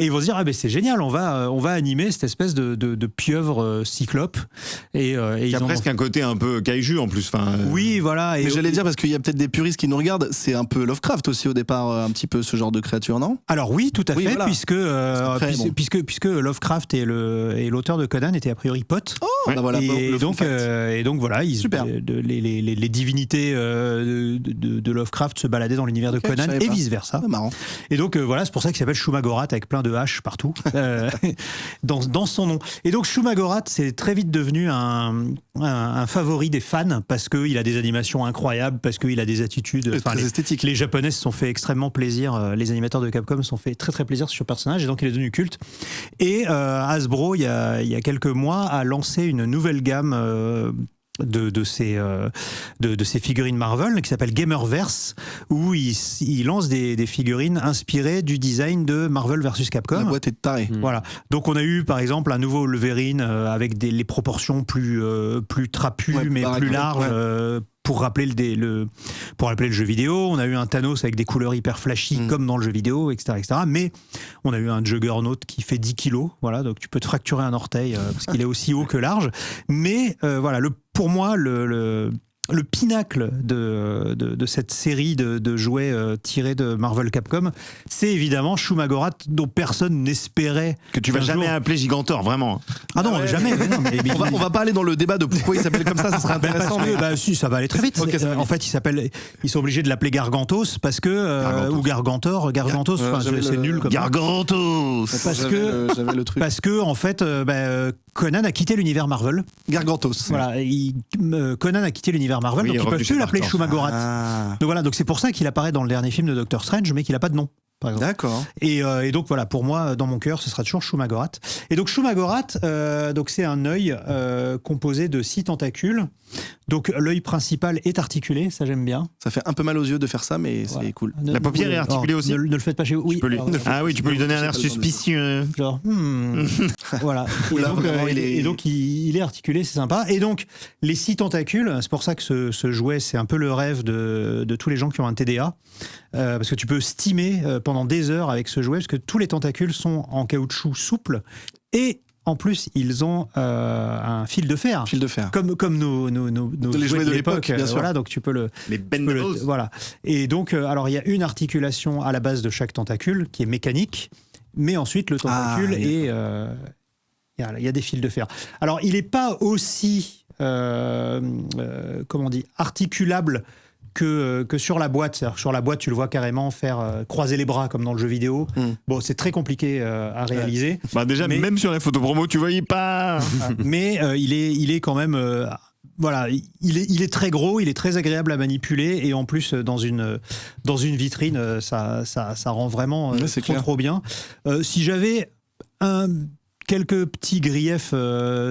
et ils vont se dire c'est génial, on va animer cette espèce de pieuvre cyclope et Il y a presque un côté un peu kaiju en plus. Oui, voilà. Mais j'allais dire, parce qu'il y a peut-être des puristes qui nous regardent, c'est un peu Lovecraft aussi au départ, un petit peu ce genre de créature, non? Alors oui, tout à fait, voilà. puisque Lovecraft et l'auteur de Conan étaient a priori potes. Bah voilà, et donc voilà, Super. les divinités de Lovecraft se baladaient dans l'univers de Conan et vice versa. Ah, marrant. Et donc voilà, c'est pour ça qu'il s'appelle Shumagorat avec plein de H partout dans son nom. Et donc Shumagorat, c'est très vite devenu un favori des fans parce qu'il a des animations incroyables, parce qu'il a des attitudes Très esthétique. Les Japonais se sont fait extrêmement plaisir, les animateurs de Capcom se sont fait très très plaisir sur ce personnage, et donc il est devenu culte. Et Hasbro, il y a quelques mois, a lancé une nouvelle gamme de ces figurines Marvel qui s'appelle Gamerverse, où il lance des figurines inspirées du design de Marvel vs Capcom. La boîte est tarée. Voilà. Donc on a eu par exemple un nouveau Wolverine avec les proportions plus trapues, mais plus larges. Pour rappeler le jeu vidéo. On a eu un Thanos avec des couleurs hyper flashy comme dans le jeu vidéo, etc., etc. Mais on a eu un Juggernaut qui fait 10 kilos. Voilà, donc tu peux te fracturer un orteil parce qu'il est aussi haut que large. Mais voilà, pour moi, le pinacle de cette série de jouets tirés de Marvel Capcom, c'est évidemment Shumagorat, dont personne n'espérait que tu vas jamais appeler Gigantor, vraiment. Ah non, jamais. Mais non, on va pas aller dans le débat de pourquoi il s'appelle comme ça serait intéressant. Si, ça va aller très vite. Okay, en fait, ils sont obligés de l'appeler Gargantos parce que ou Gargantor, c'est nul comme Gargantos. J'avais le truc. Parce que en fait, Conan a quitté l'univers Marvel. Gargantos. Voilà, Conan a quitté l'univers Marvel, donc ils peuvent plus l'appeler Shumagorat. Donc voilà, donc c'est pour ça qu'il apparaît dans le dernier film de Doctor Strange, mais qu'il n'a pas de nom. D'accord. Et donc voilà, pour moi, dans mon cœur, ce sera toujours Shumagorat. Et donc Shumagorat, donc c'est un œil composé de 6 tentacules. Donc l'œil principal est articulé, ça j'aime bien. Ça fait un peu mal aux yeux de faire ça, mais c'est cool. La paupière est articulée aussi. Ne le faites pas chez vous. Oui. Tu peux lui donner un air suspicieux. Genre, voilà. Et donc il est articulé, c'est sympa. Et donc les 6 tentacules, c'est pour ça que ce jouet, c'est un peu le rêve de tous les gens qui ont un TDA. Parce que tu peux stimer pendant des heures avec ce jouet, parce que tous les tentacules sont en caoutchouc souple. Et en plus, ils ont un fil de fer. Comme nos jouets de l'époque. Bien sûr. Voilà, donc tu peux les Bendos. Voilà. Et donc, alors il y a une articulation à la base de chaque tentacule qui est mécanique, mais ensuite le tentacule il y a des fils de fer. Alors, il n'est pas aussi articulable que sur la boîte. C'est-à-dire que sur la boîte, tu le vois carrément faire croiser les bras comme dans le jeu vidéo. Bon, c'est très compliqué à réaliser. Même sur la photo promo, tu voyais pas. Mais il est quand même. Voilà, il est très gros, il est très agréable à manipuler, et en plus dans une vitrine, ça rend vraiment trop bien. Si j'avais quelques petits griefs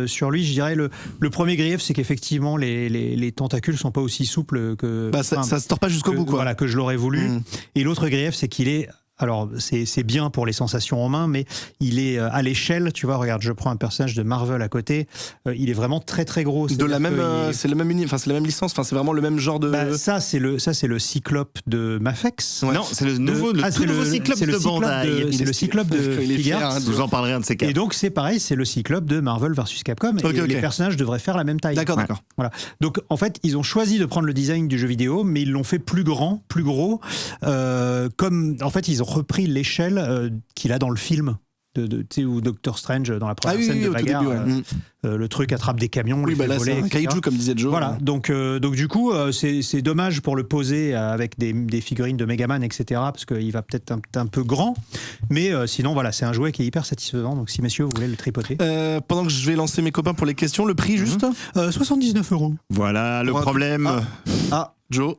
sur lui, je dirais le premier grief, c'est qu'effectivement les tentacules sont pas aussi souples que ça se tord pas jusqu'au bout, quoi. Voilà, que je l'aurais voulu. Et l'autre grief, c'est qu'il est alors c'est bien pour les sensations en main, mais il est à l'échelle, tu vois, regarde, je prends un personnage de Marvel à côté, il est vraiment très très gros. C'est la même licence, enfin c'est vraiment le même genre de. Bah, ça c'est le Cyclope de Mafex. Ouais. Non, c'est le nouveau Cyclope de Bandai. C'est le Cyclope de Figart. Je vous en parlerai un de ces quatre. Et donc c'est pareil, c'est le Cyclope de Marvel vs Capcom. Les personnages devraient faire la même taille. D'accord. Voilà. Donc en fait, ils ont choisi de prendre le design du jeu vidéo, mais ils l'ont fait plus grand, plus gros. Comme en fait, ils ont repris l'échelle qu'il a dans le film. Ou Doctor Strange dans la première scène de bagarre, le truc attrape des camions, les fait là, voler, c'est un kaiju comme disait Joe. Voilà, donc du coup c'est dommage pour le poser avec des figurines de Megaman, etc. parce qu'il va peut-être un peu grand, mais sinon voilà, c'est un jouet qui est hyper satisfaisant. Donc si messieurs vous voulez le tripoter. Pendant que je vais lancer mes copains pour les questions, le prix juste 79 €. Voilà le problème. Joe.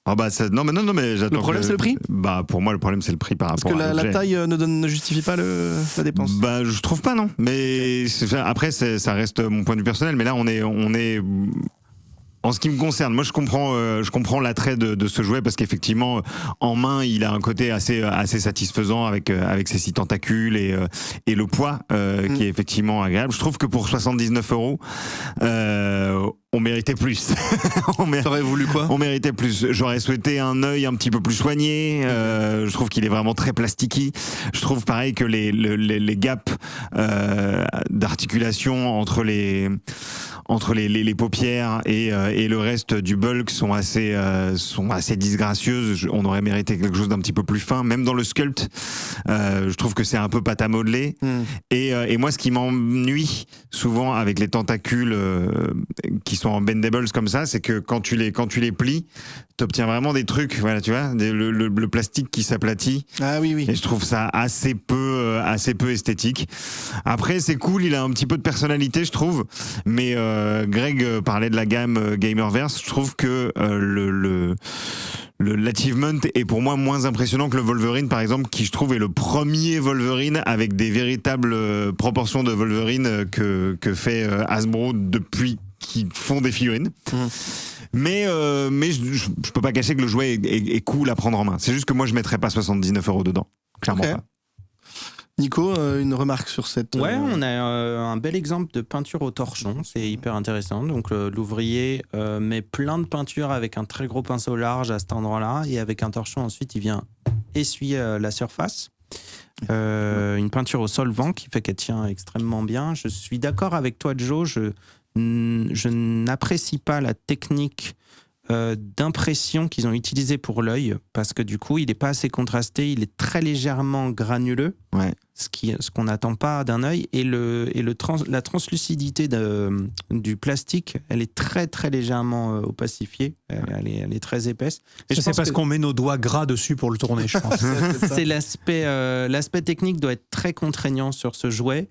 Ah bah non mais j'attends. Le problème c'est le prix. Bah pour moi le problème c'est le prix par rapport à parce que la taille ne justifie pas la dépense. Bah je trouve pas non. Mais après ça reste mon point de vue personnel. Mais là on est en ce qui me concerne, moi je comprends l'attrait de ce jouet parce qu'effectivement en main il a un côté assez satisfaisant avec ses 6 tentacules et le poids qui est effectivement agréable. Je trouve que pour 79 €, on méritait plus. T'aurais voulu quoi ? On méritait plus. J'aurais souhaité un œil un petit peu plus soigné. Je trouve qu'il est vraiment très plastiqué. Je trouve pareil que les gaps d'articulation entre les paupières et le reste du bulk sont assez disgracieuses. On aurait mérité quelque chose d'un petit peu plus fin. Même dans le sculpt, je trouve que c'est un peu pâte à modeler. Et moi, ce qui m'ennuie souvent avec les tentacules qui sont en bendables comme ça, c'est que quand tu les plies, t'obtiens vraiment des trucs, voilà, tu vois, le plastique qui s'aplatit. Ah oui. Et je trouve ça assez peu esthétique. Après, c'est cool, il a un petit peu de personnalité, je trouve. Mais Greg parlait de la gamme Gamerverse. Je trouve que l'achievement est pour moi moins impressionnant que le Wolverine, par exemple, qui je trouve est le premier Wolverine avec des véritables proportions de Wolverine que fait Hasbro depuis qu'ils font des figurines. Mais je peux pas cacher que le jouet est cool à prendre en main. C'est juste que moi je mettrais pas 79 € dedans, clairement pas. Nico, une remarque sur cette... Ouais, on a un bel exemple de peinture au torchon, c'est hyper intéressant. Donc l'ouvrier met plein de peinture avec un très gros pinceau large à cet endroit-là, et avec un torchon ensuite il vient essuyer la surface. Une peinture au solvant qui fait qu'elle tient extrêmement bien. Je suis d'accord avec toi Joe, je n'apprécie pas la technique d'impression qu'ils ont utilisée pour l'œil, parce que du coup il n'est pas assez contrasté, il est très légèrement granuleux, ce qu'on n'attend pas d'un œil, et la translucidité du plastique, elle est très très légèrement opacifiée, elle est très épaisse. Et c'est parce qu'on met nos doigts gras dessus pour le tourner, je pense. C'est l'aspect technique doit être très contraignant sur ce jouet.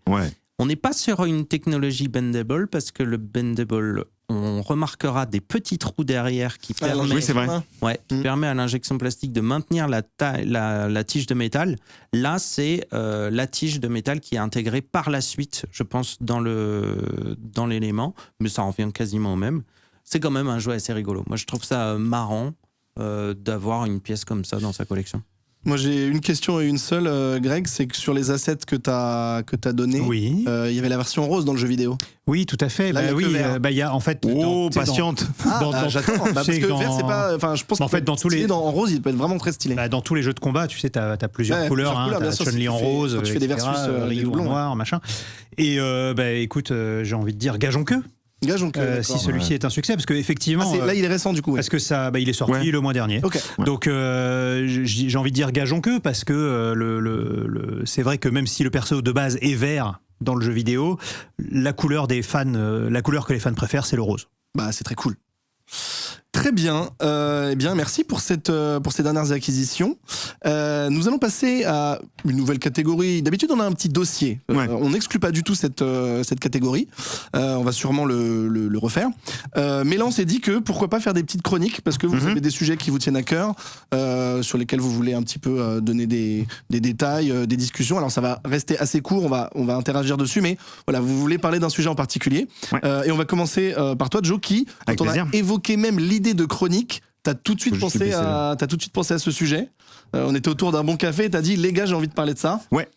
On n'est pas sur une technologie bendable, parce que le bendable, on remarquera des petits trous derrière qui permet à l'injection plastique de maintenir la tige de métal. Là, c'est la tige de métal qui est intégrée par la suite, je pense, dans l'élément, mais ça en revient quasiment au même. C'est quand même un jouet assez rigolo. Moi, je trouve ça marrant d'avoir une pièce comme ça dans sa collection. Moi j'ai une question et une seule, Greg, c'est que sur les assets que t'as donné, il y avait la version rose dans le jeu vidéo. Oui, tout à fait. Là, il y a en fait. Patiente. J'attends. Parce que vert, c'est pas. Enfin, je pense en fait, en rose, il peut être vraiment très stylé. Dans tous les jeux de combat, tu sais, t'as plusieurs couleurs. T'as Chun-Li en rose, tu fais des versus Ryu en noir, machin. Et écoute, j'ai envie de dire, gageons que. Si celui-ci est un succès, parce que effectivement, là il est récent du coup. Parce que ça, il est sorti le mois dernier. Donc j'ai envie de dire gageons que, parce que c'est vrai que même si le perso de base est vert dans le jeu vidéo, la couleur que les fans préfèrent, c'est le rose. C'est très cool. Très bien. Merci pour ces dernières acquisitions. Nous allons passer à une nouvelle catégorie. D'habitude, on a un petit dossier. On n'exclut pas du tout cette catégorie. On va sûrement le refaire. Mais là, on s'est dit que pourquoi pas faire des petites chroniques, parce que vous avez des sujets qui vous tiennent à cœur, sur lesquels vous voulez un petit peu donner des détails, des discussions. Alors, ça va rester assez court. On va interagir dessus, mais voilà, vous voulez parler d'un sujet en particulier. Et on va commencer par toi, Joe, qui, quand on a évoqué même l'idée de chronique, t'as tout de suite pensé à ce sujet. On était autour d'un bon café et t'as dit les gars j'ai envie de parler de ça. Ouais.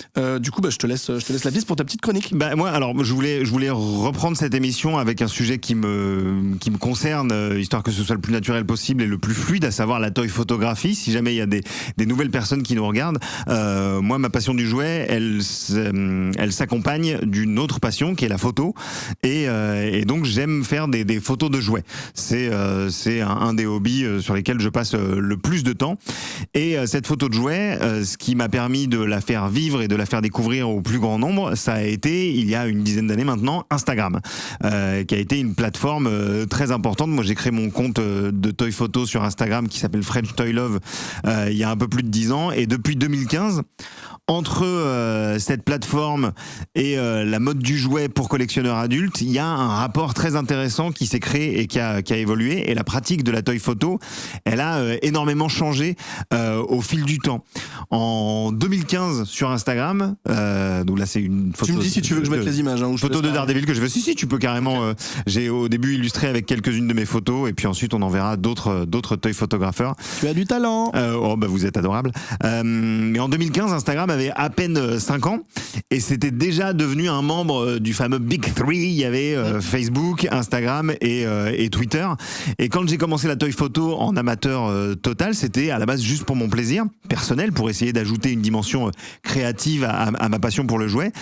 Du coup je te laisse la piste pour ta petite chronique. Moi alors je voulais reprendre cette émission avec un sujet qui me concerne, histoire que ce soit le plus naturel possible et le plus fluide, à savoir la toy photographie. Si jamais il y a des nouvelles personnes qui nous regardent, moi ma passion du jouet elle s'accompagne d'une autre passion qui est la photo et donc j'aime faire des photos de jouets. C'est un des hobbies sur lesquels je passe le plus de temps. Et cette photo de jouet, ce qui m'a permis de la faire vivre et de la faire découvrir au plus grand nombre, ça a été, il y a une dizaine d'années maintenant, Instagram, qui a été une plateforme très importante. Moi, j'ai créé mon compte de toy photo sur Instagram qui s'appelle French Toy Love il y a un peu plus de 10 ans. Et depuis 2015, entre cette plateforme et la mode du jouet pour collectionneurs adultes, il y a un rapport très intéressant qui s'est créé et qui a évolué. Et la pratique de la toy photo, elle a énormément changé au fil du temps. En 2015 sur Instagram, donc là c'est une photo. Tu me dis si tu veux que je mette les images. Hein, photo de Daredevil que je veux. Si tu peux carrément. J'ai au début illustré avec quelques-unes de mes photos et puis ensuite on enverra d'autres toy photographeurs. Tu as du talent. Vous êtes adorable. Mais en 2015, Instagram avait à peine 5 ans et c'était déjà devenu un membre du fameux Big Three. Il y avait Facebook, Instagram et Twitter. Et quand j'ai commencé la toy photo en amateur total, c'était à la base juste pour mon plaisir personnel, pour essayer d'ajouter une dimension créative à ma passion pour le jouet.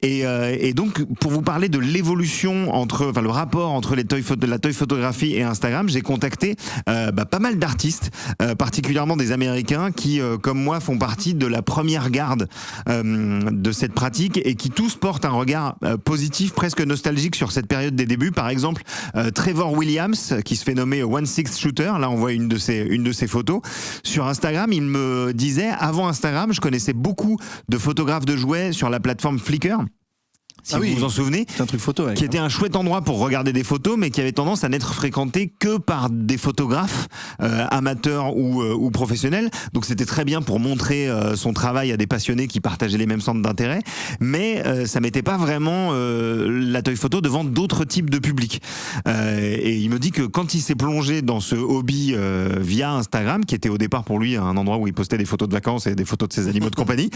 Et donc, pour vous parler de l'évolution le rapport entre la toy photographie et Instagram, j'ai contacté pas mal d'artistes, particulièrement des Américains qui, comme moi, font partie de la première garde de cette pratique et qui tous portent un regard positif, presque nostalgique sur cette période des débuts. Par exemple, Trevor Williams, qui se fait nommer One Six Shooter. Là, on voit une de ses photos. Sur Instagram, il me disait, avant Instagram, je connaissais beaucoup de photographes de jouets sur la plateforme Flickr. Si vous vous en souvenez, c'est un truc photo, qui était un chouette endroit pour regarder des photos, mais qui avait tendance à n'être fréquenté que par des photographes amateurs ou professionnels. Donc c'était très bien pour montrer son travail à des passionnés qui partageaient les mêmes centres d'intérêt, mais ça mettait pas vraiment la toy photo devant d'autres types de publics. Et il me dit que quand il s'est plongé dans ce hobby via Instagram, qui était au départ pour lui un endroit où il postait des photos de vacances et des photos de ses animaux de compagnie,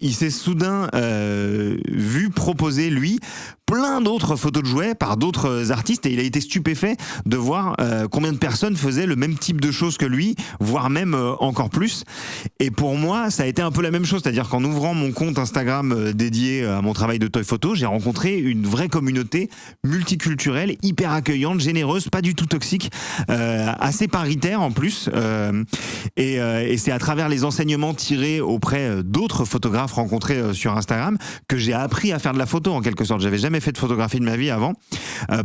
il s'est soudain vu proposer, lui, plein d'autres photos de jouets par d'autres artistes et il a été stupéfait de voir combien de personnes faisaient le même type de choses que lui, voire même encore plus. Et pour moi, ça a été un peu la même chose, c'est-à-dire qu'en ouvrant mon compte Instagram dédié à mon travail de toy photo, j'ai rencontré une vraie communauté multiculturelle, hyper accueillante, généreuse, pas du tout toxique, assez paritaire en plus. Et c'est à travers les enseignements tirés auprès d'autres photographes rencontrés sur Instagram que j'ai appris à faire de la photo en quelque sorte. J'avais jamais fait de photographie de ma vie avant,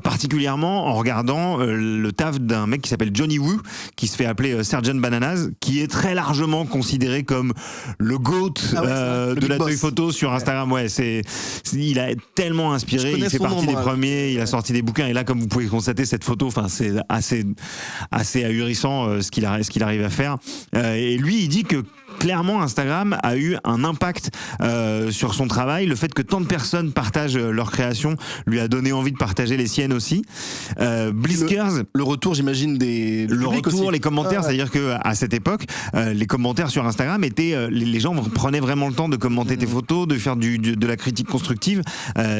particulièrement en regardant le taf d'un mec qui s'appelle Johnny Woo, qui se fait appeler Sgt Bananas, qui est très largement considéré comme le GOAT de la toy photo sur Instagram. Ouais, il a tellement inspiré, il fait partie des premiers, il a sorti des bouquins et là, comme vous pouvez constater, cette photo, c'est assez ahurissant ce qu'il arrive à faire. Et lui, il dit que clairement, Instagram a eu un impact sur son travail. Le fait que tant de personnes partagent leurs créations lui a donné envie de partager les siennes aussi. Blitzkers, le retour, j'imagine, les commentaires, c'est-à-dire que à cette époque, les commentaires sur Instagram étaient, les gens prenaient vraiment le temps de commenter tes photos, de faire de la critique constructive.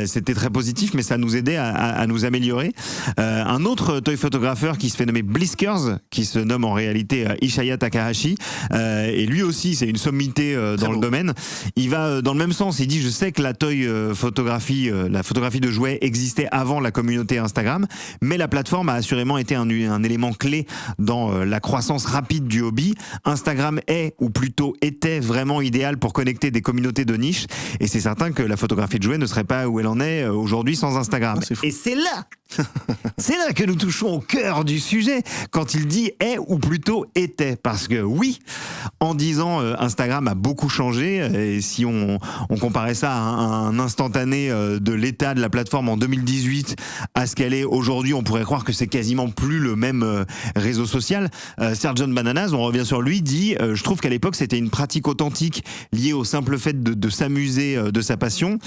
C'était très positif, mais ça nous aidait à nous améliorer. Un autre toy photographeur qui se fait nommer Blitzkers, qui se nomme en réalité Ishaya Takahashi, et lui aussi c'est une sommité dans le domaine. Il va dans le même sens, il dit je sais que la toy photographie, la photographie de jouets existait avant la communauté Instagram, mais la plateforme a assurément été un élément clé dans la croissance rapide du hobby. Instagram est, ou plutôt était, vraiment idéal pour connecter des communautés de niche, et c'est certain que la photographie de jouets ne serait pas où elle en est aujourd'hui sans Instagram. Et c'est là que nous touchons au cœur du sujet quand il dit est ou plutôt était, parce que oui, en 10 ans Instagram a beaucoup changé. Et si on comparait ça à un instantané de l'état de la plateforme en 2018 à ce qu'elle est aujourd'hui, on pourrait croire que c'est quasiment plus le même réseau social. Sergeant Bananas, on revient sur lui, dit je trouve qu'à l'époque c'était une pratique authentique liée au simple fait de s'amuser de sa passion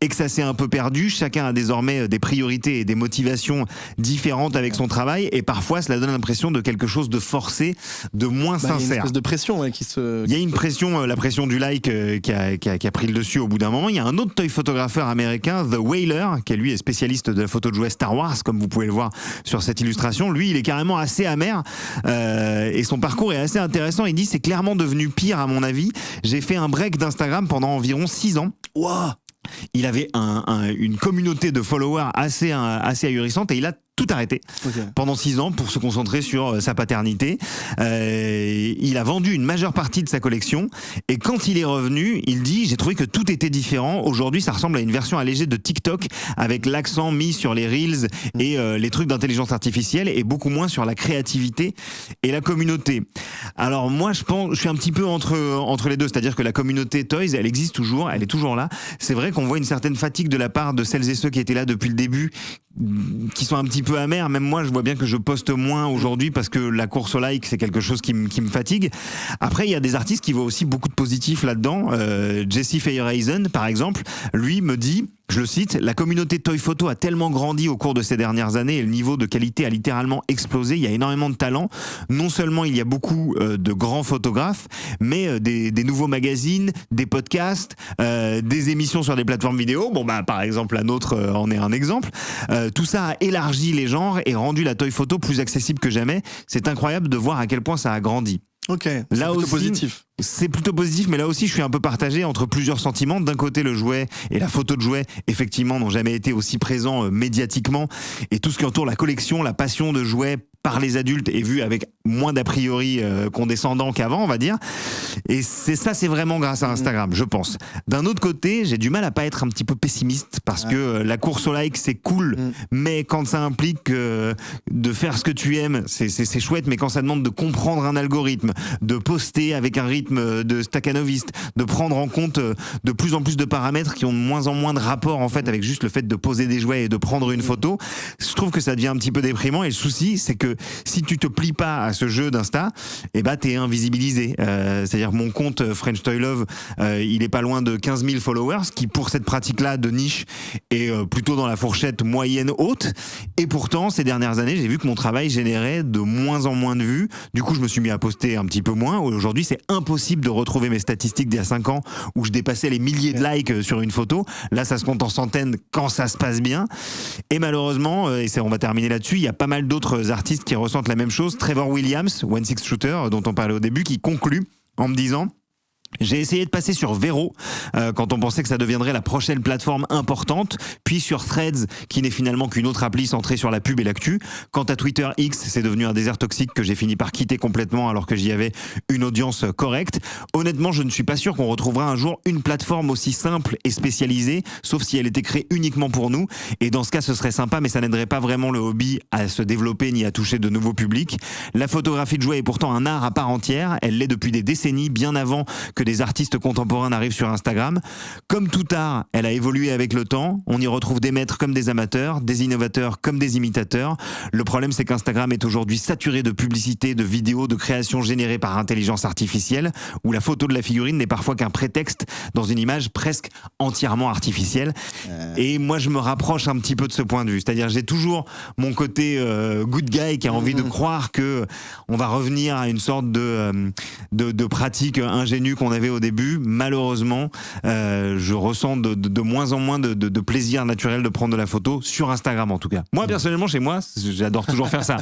et que ça s'est un peu perdu. Chacun a désormais des priorités et des motivations différentes avec son travail et parfois cela donne l'impression de quelque chose de forcé, de moins Il y a une sincère. espèce de pression qui se... Il y a une pression, la pression du like qui a pris le dessus au bout d'un moment. Il y a un autre toy photographeur américain, The Whaler, qui lui est spécialiste de la photo de jouets Star Wars, comme vous pouvez le voir sur cette illustration. Lui, il est carrément assez amer et son parcours est assez intéressant. Il dit c'est clairement devenu pire à mon avis. J'ai fait un break d'Instagram pendant environ 6 ans. Wow. Il avait une communauté de followers assez ahurissante et il a tout arrêté pendant 6 ans pour se concentrer sur sa paternité. Il a vendu une majeure partie de sa collection et quand il est revenu, il dit j'ai trouvé que tout était différent. Aujourd'hui, ça ressemble à une version allégée de TikTok avec l'accent mis sur les reels et les trucs d'intelligence artificielle et beaucoup moins sur la créativité et la communauté. Alors moi, je suis un petit peu entre les deux, c'est-à-dire que la communauté Toys, elle existe toujours, elle est toujours là. C'est vrai qu'on voit une certaine fatigue de la part de celles et ceux qui étaient là depuis le début, qui sont un petit peu amers. Même moi, je vois bien que je poste moins aujourd'hui parce que la course au like, c'est quelque chose qui me fatigue. Après, il y a des artistes qui voient aussi beaucoup de positifs là-dedans. Jesse Feyereisen, par exemple, lui me dit, je le cite, la communauté Toy Photo a tellement grandi au cours de ces dernières années et le niveau de qualité a littéralement explosé. Il y a énormément de talent. Non seulement il y a beaucoup de grands photographes, mais des nouveaux magazines, des podcasts, des émissions sur des plateformes vidéo. Bon, bah, par exemple, la nôtre en est un exemple. Tout ça a élargi les genres et rendu la Toy Photo plus accessible que jamais. C'est incroyable de voir à quel point ça a grandi. Ok, c'est là plutôt aussi, positif. C'est plutôt positif, mais là aussi je suis un peu partagé entre plusieurs sentiments. D'un côté, le jouet et la photo de jouet, effectivement, n'ont jamais été aussi présents médiatiquement. Et tout ce qui entoure la collection, la passion de jouets par les adultes est vu avec moins d'a priori condescendant qu'avant, on va dire. Et c'est vraiment grâce à Instagram, je pense. D'un autre côté, j'ai du mal à pas être un petit peu pessimiste parce que la course au like, c'est cool, mais quand ça implique de faire ce que tu aimes, c'est chouette, mais quand ça demande de comprendre un algorithme, de poster avec un rythme de staccanoviste, de prendre en compte de plus en plus de paramètres qui ont de moins en moins de rapport en fait avec juste le fait de poser des jouets et de prendre une photo, je trouve que ça devient un petit peu déprimant. Et le souci, c'est que si tu te plies pas à ce jeu d'Insta, eh ben t'es invisibilisé. C'est-à-dire mon compte French Toy Love, il est pas loin de 15 000 followers, ce qui pour cette pratique-là de niche est plutôt dans la fourchette moyenne haute. Et pourtant, ces dernières années, j'ai vu que mon travail générait de moins en moins de vues. Du coup, je me suis mis à poster un petit peu moins. Aujourd'hui, c'est impossible de retrouver mes statistiques d'il y a 5 ans où je dépassais les milliers de likes sur une photo. Là, ça se compte en centaines quand ça se passe bien. Et malheureusement, on va terminer là-dessus, il y a pas mal d'autres artistes qui ressentent la même chose. Trevor Williams, One Six Shooter, dont on parlait au début, qui conclut en me disant: j'ai essayé de passer sur Vero quand on pensait que ça deviendrait la prochaine plateforme importante, puis sur Threads qui n'est finalement qu'une autre appli centrée sur la pub et l'actu. Quant à Twitter X, c'est devenu un désert toxique que j'ai fini par quitter complètement alors que j'y avais une audience correcte. Honnêtement, je ne suis pas sûr qu'on retrouvera un jour une plateforme aussi simple et spécialisée, sauf si elle était créée uniquement pour nous. Et dans ce cas, ce serait sympa, mais ça n'aiderait pas vraiment le hobby à se développer ni à toucher de nouveaux publics. La photographie de jouets est pourtant un art à part entière. Elle l'est depuis des décennies, bien avant que des artistes contemporains n'arrivent sur Instagram. Comme tout art, elle a évolué avec le temps. On y retrouve des maîtres comme des amateurs, des innovateurs comme des imitateurs. Le problème, c'est qu'Instagram est aujourd'hui saturé de publicités, de vidéos, de créations générées par intelligence artificielle, où la photo de la figurine n'est parfois qu'un prétexte dans une image presque entièrement artificielle. Et moi, je me rapproche un petit peu de ce point de vue. C'est-à-dire, j'ai toujours mon côté good guy qui a envie de croire que on va revenir à une sorte de pratique ingénue qu'on avait au début. Malheureusement, je ressens de moins en moins de plaisir naturel de prendre de la photo sur Instagram en tout cas. Moi personnellement, chez moi, j'adore toujours faire ça.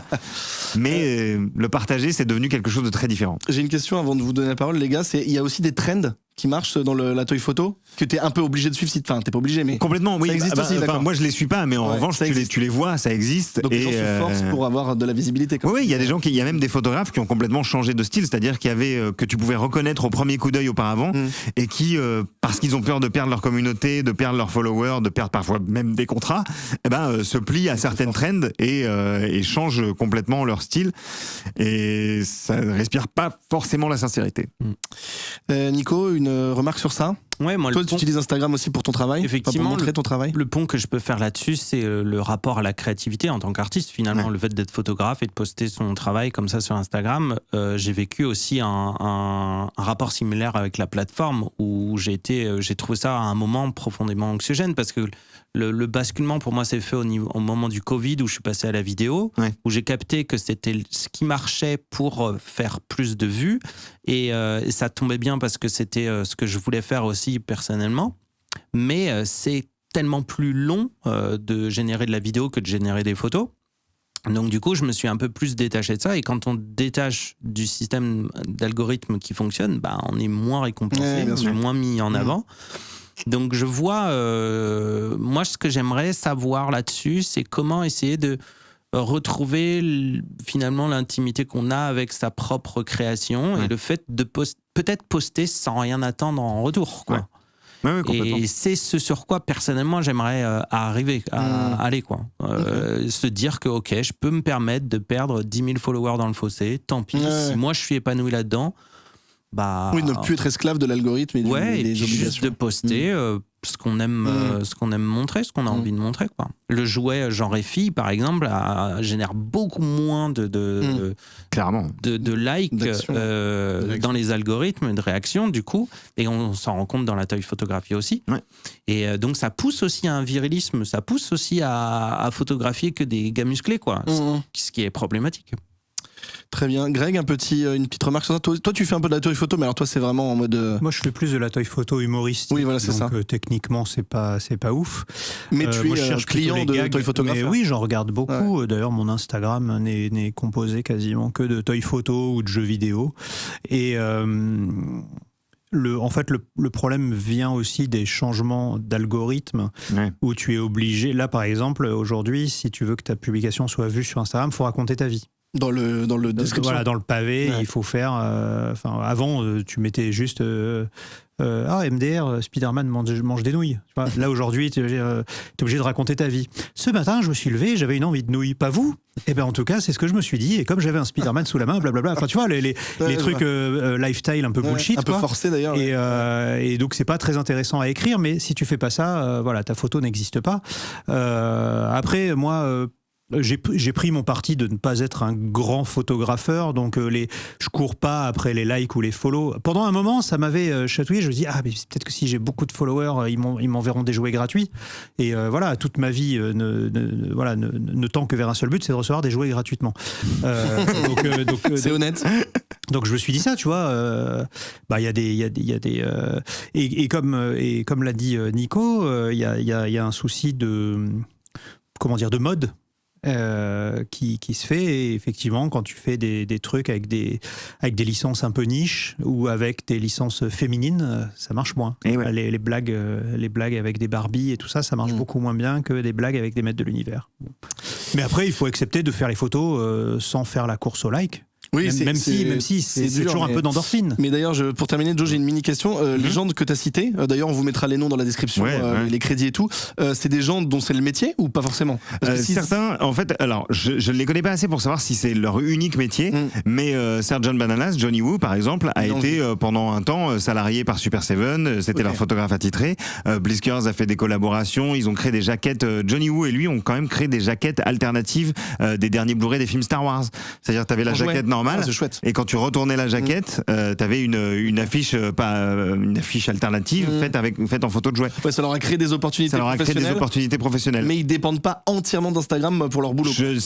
Mais le partager, c'est devenu quelque chose de très différent. J'ai une question avant de vous donner la parole, les gars. Il y a aussi des trends qui marchent dans la toy photo? que t'es un peu obligé de suivre si t'es pas obligé, mais complètement, oui. ça existe aussi, d'accord. Moi, je les suis pas, mais en revanche, tu les vois, ça existe. Donc les gens se forcent pour avoir de la visibilité. Oui, il y a des gens il y a même des photographes qui ont complètement changé de style, c'est-à-dire qu'il y avait que tu pouvais reconnaître au premier coup d'œil auparavant, et qui, parce qu'ils ont peur de perdre leur communauté, de perdre leurs followers, de perdre parfois même des contrats, se plient à certaines trends et changent complètement leur style. Et ça ne respire pas forcément la sincérité. Nico, une remarque sur ça? Ouais, moi, toi, tu utilises Instagram aussi pour ton travail, effectivement, pour montrer ton travail. Le pont que je peux faire là-dessus, c'est le rapport à la créativité en tant qu'artiste. Finalement, le fait d'être photographe et de poster son travail comme ça sur Instagram, j'ai vécu aussi un rapport similaire avec la plateforme où j'ai trouvé ça à un moment profondément anxiogène parce que le basculement pour moi s'est fait au moment du Covid où je suis passé à la vidéo, où j'ai capté que c'était ce qui marchait pour faire plus de vues et ça tombait bien parce que c'était ce que je voulais faire aussi personnellement, mais c'est tellement plus long de générer de la vidéo que de générer des photos. Donc du coup, je me suis un peu plus détaché de ça et quand on détache du système d'algorithme qui fonctionne, on est moins récompensé, on est moins mis en avant. Donc je vois, moi ce que j'aimerais savoir là-dessus, c'est comment essayer de retrouver finalement l'intimité qu'on a avec sa propre création et le fait de peut-être poster sans rien attendre en retour, quoi. Et c'est ce sur quoi personnellement j'aimerais arriver à aller, quoi. Se dire que ok, je peux me permettre de perdre 10 000 followers dans le fossé, tant pis, si moi je suis épanoui là-dedans, ne plus être esclave de l'algorithme et des obligations. Juste de poster ce qu'on aime, montrer, ce qu'on a envie de montrer, quoi. Le jouet genre et fille, par exemple, génère beaucoup moins de likes dans les algorithmes, de réactions, du coup, et on s'en rend compte dans la toy photographie aussi. Et donc ça pousse aussi à un virilisme, ça pousse aussi à photographier que des gars musclés, quoi, ce qui est problématique. Très bien. Greg, une petite remarque sur ça. Toi, tu fais un peu de la toy photo, mais alors toi, c'est vraiment en mode... Moi, je fais plus de la toy photo humoristique. Oui, voilà, c'est ça. Donc, techniquement, c'est pas ouf. Mais tu es client de toy photographe. Oui, j'en regarde beaucoup. D'ailleurs, mon Instagram n'est composé quasiment que de toy photo ou de jeux vidéo. Et... en fait, le problème vient aussi des changements d'algorithme où tu es obligé... Là, par exemple, aujourd'hui, si tu veux que ta publication soit vue sur Instagram, il faut raconter ta vie. Dans le description. Voilà, dans le pavé, il faut faire... avant, tu mettais juste... MDR, Spider-Man mange des nouilles. Tu vois, là, aujourd'hui, tu es obligé de raconter ta vie. Ce matin, je me suis levé, j'avais une envie de nouilles. Pas vous ? Eh bien, en tout cas, c'est ce que je me suis dit. Et comme j'avais un Spider-Man sous la main, blablabla. Enfin, tu vois, les trucs lifestyle un peu bullshit. Un peu forcé, d'ailleurs. Et donc, c'est pas très intéressant à écrire. Mais si tu fais pas ça, ta photo n'existe pas. Après, moi... J'ai pris mon parti de ne pas être un grand photographeur, donc je cours pas après les likes ou les follow. Pendant un moment, ça m'avait chatouillé. Je me dis mais peut-être que si j'ai beaucoup de followers, ils m'enverront des jouets gratuits. Et toute ma vie ne tend que vers un seul but, c'est de recevoir des jouets gratuitement. C'est honnête. Donc je me suis dit ça, tu vois. Il y a des et comme l'a dit Nico, il y a un souci de mode. Qui se fait, et effectivement, quand tu fais des trucs avec des licences un peu niches ou avec des licences féminines, ça marche moins. Les blagues avec des Barbie et tout ça, ça marche beaucoup moins bien que des blagues avec des maîtres de l'univers. Mais après, il faut accepter de faire les photos sans faire la course au like. Oui, même si c'est dur, toujours un peu d'endorphine. Mais d'ailleurs, pour terminer, Joe, j'ai une mini question. Les gens que tu as cités, d'ailleurs, on vous mettra les noms dans la description, les crédits et tout. C'est des gens dont c'est le métier ou pas forcément? Certains, en fait, alors, je ne les connais pas assez pour savoir si c'est leur unique métier, mais Sgt. Bananas, Johnny Woo, par exemple, a été pendant un temps salarié par Super Seven. C'était leur photographe attitré. Blitzkers a fait des collaborations. Ils ont créé des jaquettes. Johnny Woo et lui ont quand même créé des jaquettes alternatives des derniers Blu-ray des films Star Wars. C'est-à-dire, tu avais la jaquette normale. C'est chouette. Et quand tu retournais la jaquette, t'avais une affiche, une affiche alternative faite en photo de jouet. Ouais, ça leur a créé des opportunités professionnelles. Mais ils dépendent pas entièrement d'Instagram pour leur boulot. Je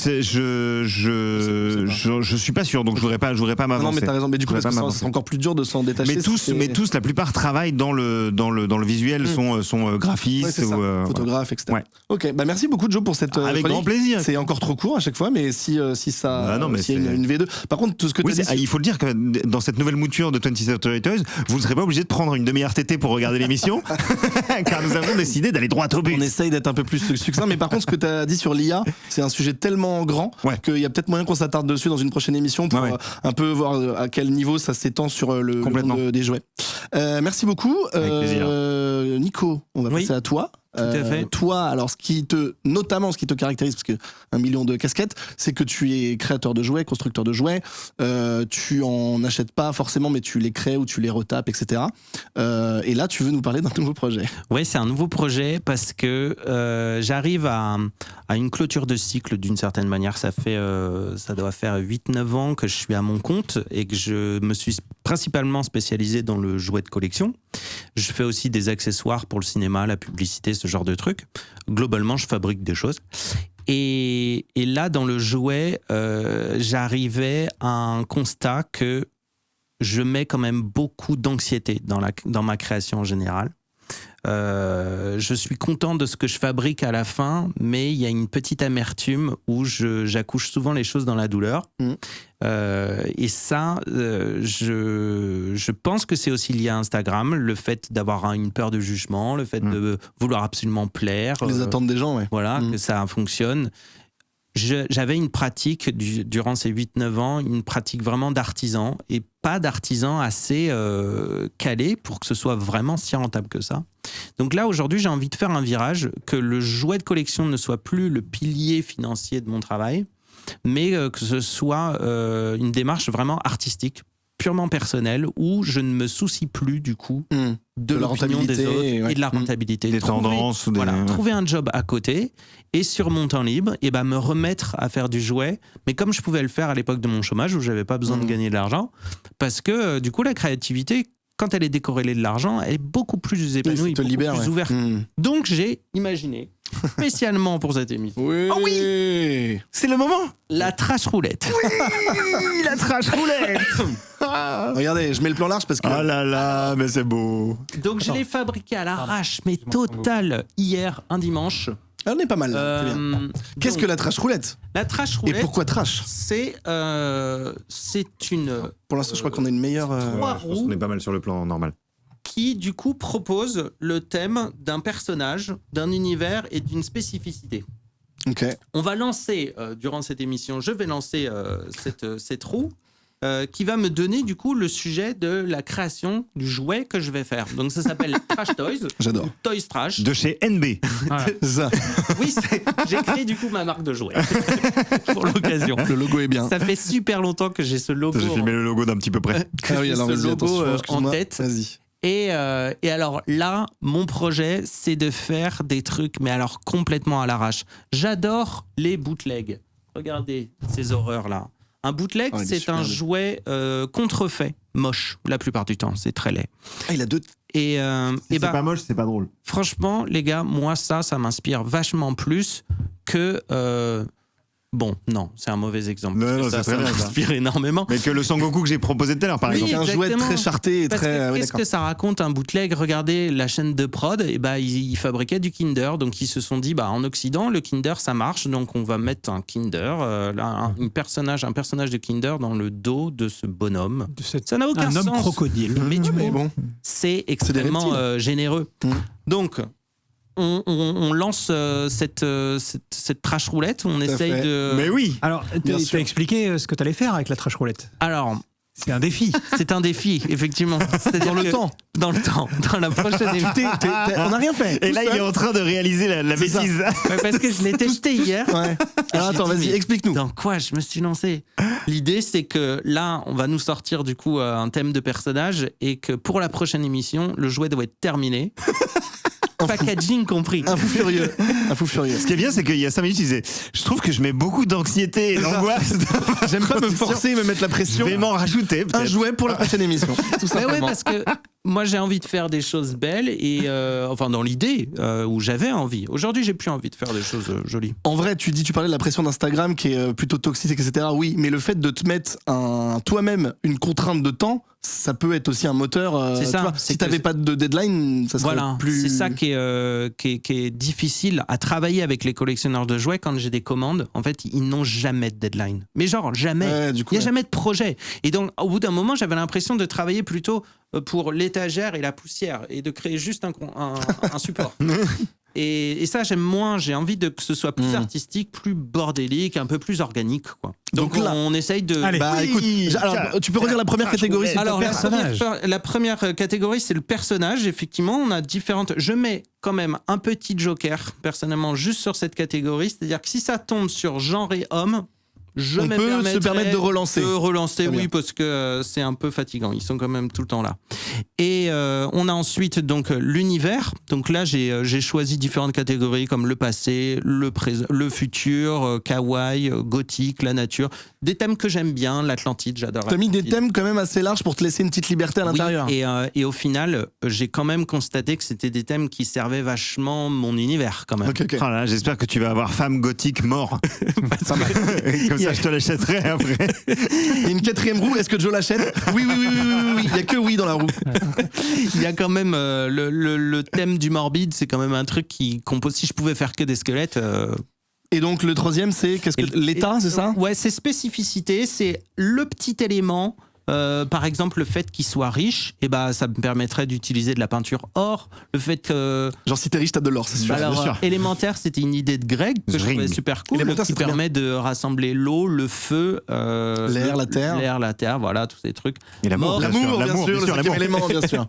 suis pas sûr, donc je voudrais pas m'avancer. Non, mais t'as raison. Mais du coup, c'est encore plus dur de s'en détacher. Mais tous, la plupart travaillent dans le visuel, sont graphistes, photographes, etc. Ouais. Ok, merci beaucoup Joe pour cette. Avec grand plaisir. C'est encore trop court à chaque fois, mais si ça, s'il y a une V2. Par contre, tout ce que Oui, tu as dit. il faut le dire que dans cette nouvelle mouture de 20th Century Toys, vous ne serez pas obligé de prendre une demi-RTT pour regarder l'émission, car nous avons décidé d'aller droit au but. On essaye d'être un peu plus succinct, mais par contre, ce que tu as dit sur l'IA, c'est un sujet tellement grand qu'il y a peut-être moyen qu'on s'attarde dessus dans une prochaine émission pour un peu voir à quel niveau ça s'étend sur le monde des jouets. Merci beaucoup. Avec plaisir. Nico, on va passer à toi. Tout à fait. Toi, alors notamment ce qui te caractérise, parce que 1 million de casquettes, c'est que tu es créateur de jouets, constructeur de jouets. Tu en achètes pas forcément, mais tu les crées ou tu les retapes, etc. Et là, tu veux nous parler d'un nouveau projet. Ouais, c'est un nouveau projet parce que j'arrive à une clôture de cycle d'une certaine manière. Ça doit faire 8-9 ans que je suis à mon compte et que je me suis principalement spécialisé dans le jouet de collection. Je fais aussi des accessoires pour le cinéma, la publicité, ce genre de trucs. Globalement, je fabrique des choses. Et là, dans le jouet, j'arrivais à un constat que je mets quand même beaucoup d'anxiété dans ma création en général. Je suis content de ce que je fabrique à la fin, mais il y a une petite amertume où j'accouche souvent les choses dans la douleur. Et ça, je pense que c'est aussi lié à Instagram, le fait d'avoir une peur de jugement, le fait de vouloir absolument plaire. Les attentes des gens, ouais. Voilà, que ça fonctionne. J'avais une pratique durant ces 8-9 ans, une pratique vraiment d'artisan et pas d'artisan assez calé pour que ce soit vraiment si rentable que ça. Donc là, aujourd'hui, j'ai envie de faire un virage, que le jouet de collection ne soit plus le pilier financier de mon travail, mais que ce soit une démarche vraiment artistique, purement personnelle, où je ne me soucie plus du coup de l'opinion des autres et de la rentabilité. Des tendances. Trouver un job à côté et sur mon temps libre, et me remettre à faire du jouet, mais comme je pouvais le faire à l'époque de mon chômage où j'avais pas besoin de gagner de l'argent, parce que du coup la créativité, quand elle est décorrélée de l'argent, elle est beaucoup plus épanouie, beaucoup plus ouverte. Donc j'ai imaginé, spécialement pour cette émission, c'est le moment, la trash roulette. Oui, la trash roulette. Regardez, je mets le plan large parce que... Oh là là, mais c'est beau. Donc je l'ai fabriqué à l'arrache, mais total, hier, un dimanche. On est pas mal, c'est bien. Qu'est-ce que la trash roulette ? La trash roulette. Et pourquoi trash ? C'est une... Pour l'instant, je crois qu'on a une meilleure... 3 je pense qu'on est pas mal sur le plan normal. Qui, du coup, propose le thème d'un personnage, d'un univers et d'une spécificité. Ok. On va lancer, durant cette émission, je vais lancer cette roue qui va me donner, du coup, le sujet de la création du jouet que je vais faire. Donc, ça s'appelle Trash Toys. J'adore. Toys Trash. De chez NB. Voilà. Ça. Oui, j'ai créé, du coup, ma marque de jouets. Pour l'occasion. Le logo est bien. Ça fait super longtemps que j'ai ce logo. J'ai filmé le logo d'un petit peu près. Ah oui, alors ce vas-y, logo attention, en excuse-moi. tête. Vas-y. Et alors là, mon projet, c'est de faire des trucs, mais alors complètement à l'arrache. J'adore les bootlegs. Regardez ces horreurs-là. Un bootleg, c'est un jouet contrefait, moche, la plupart du temps. C'est très laid. Ah, il a 2... Et c'est pas moche, c'est pas drôle. Franchement, les gars, moi, ça m'inspire vachement plus que... Bon, non, c'est un mauvais exemple. Non, ça c'est très bien, ça. m'inspire énormément. Mais que le Sangoku que j'ai proposé tout à l'heure, par Oui, exemple. C'est un jouet exactement. très charté et Parce très... que qu'est-ce que ça raconte un bootleg ? Regardez la chaîne de prod, et ils fabriquaient du Kinder, donc ils se sont dit en Occident le Kinder ça marche, donc on va mettre un Kinder, un personnage de Kinder dans le dos de ce bonhomme. Ça n'a aucun un sens. homme crocodile. Mais du Mais coup, bon. c'est extrêmement généreux. Donc on lance cette trash roulette, on essaye fait. de... Mais oui. Alors, Bien tu sûr. as expliqué ce que tu allais faire avec la trash roulette. Alors, C'est un défi. c'est un défi, effectivement. C'est-à-dire Dans le que- temps. Dans le temps, dans la prochaine émission. On n'a rien fait. Et là, il est en train de réaliser la C'est ça. bêtise. Ouais, parce que je l'ai testé hier. Ouais. Alors attends, J'ai dit, vas-y, mais explique-nous. Dans quoi je me suis lancé ? L'idée, c'est que là, on va nous sortir du coup un thème de personnage et que pour la prochaine émission, le jouet doit être terminé. Packaging compris. Un fou furieux. Un fou furieux. Ce qui est bien, c'est qu'il y a 5 minutes, il disait je trouve que je mets beaucoup d'anxiété et d'angoisse. J'aime pas me forcer, me mettre la Je pression. vais m'en rajouter, Un peut-être. jouet pour la prochaine émission. Tout Mais ouais, simplement. parce que moi, j'ai envie de faire des choses belles et enfin dans l'idée où j'avais envie. Aujourd'hui, j'ai plus envie de faire des choses jolies. En vrai, tu parlais de la pression d'Instagram qui est plutôt toxique, etc. Oui, mais le fait de te mettre toi-même une contrainte de temps, ça peut être aussi un moteur. C'est ça, tu vois, c'est si que t'avais pas de deadline, ça serait Voilà, plus. c'est ça qui est difficile à travailler avec les collectionneurs de jouets. Quand j'ai des commandes, en fait, ils n'ont jamais de deadline. Mais genre, jamais. Ouais, du coup, Il n'y a ouais. jamais de projet. Et donc, au bout d'un moment, j'avais l'impression de travailler plutôt pour l'étagère et la poussière et de créer juste un support. Et ça, j'aime moins. J'ai envie que ce soit plus artistique, plus bordélique, un peu plus organique, quoi. Donc là- on essaye de... Allez. Bah écoute, alors tu peux redire la première catégorie, s'il te Alors, plaît. la première catégorie, c'est le personnage. Effectivement, on a différentes. Je mets quand même un petit joker, personnellement, juste sur cette catégorie. C'est-à-dire que si ça tombe sur genre et homme, On peut se permettre de relancer. Très Oui, bien. parce que c'est un peu fatigant. Ils sont quand même tout le temps là. Et on a ensuite donc l'univers. Donc là, j'ai choisi différentes catégories comme le passé, le présent, le futur, kawaii, gothique, la nature. Des thèmes que j'aime bien, l'Atlantide, j'adore. T'as mis des l'Atlantide. thèmes quand même assez larges pour te laisser une petite liberté à l'intérieur. Oui, et au final, j'ai quand même constaté que c'était des thèmes qui servaient vachement mon univers quand même. Ok, ok. Oh là, j'espère que tu vas avoir femme gothique mort. Comme ça, je te l'achèterai après. Il y a une quatrième roue, est-ce que Joe l'achète? Oui. Il y a que oui dans la roue. Il y a quand même le thème du morbide, c'est quand même un truc qui compose. Si je pouvais faire que des squelettes. Et donc le troisième, c'est qu'est-ce que l'état, c'est ça? Ouais, c'est spécificité, c'est le petit élément. Par exemple, le fait qu'il soit riche, et bah, ça me permettrait d'utiliser de la peinture or. Le fait que. Genre si t'es riche, t'as de l'or, c'est sûr. bien sûr. Élémentaire, c'était une idée de Greg que je Ring. trouvais super cool, Élémentaire, qui c'est très permet de rassembler l'eau, le feu, L'air, la terre. l'air, la terre, voilà, tous ces trucs. Et l'amour, bien sûr, L'amour, bien sûr, le cinquième l'amour. élément, bien sûr.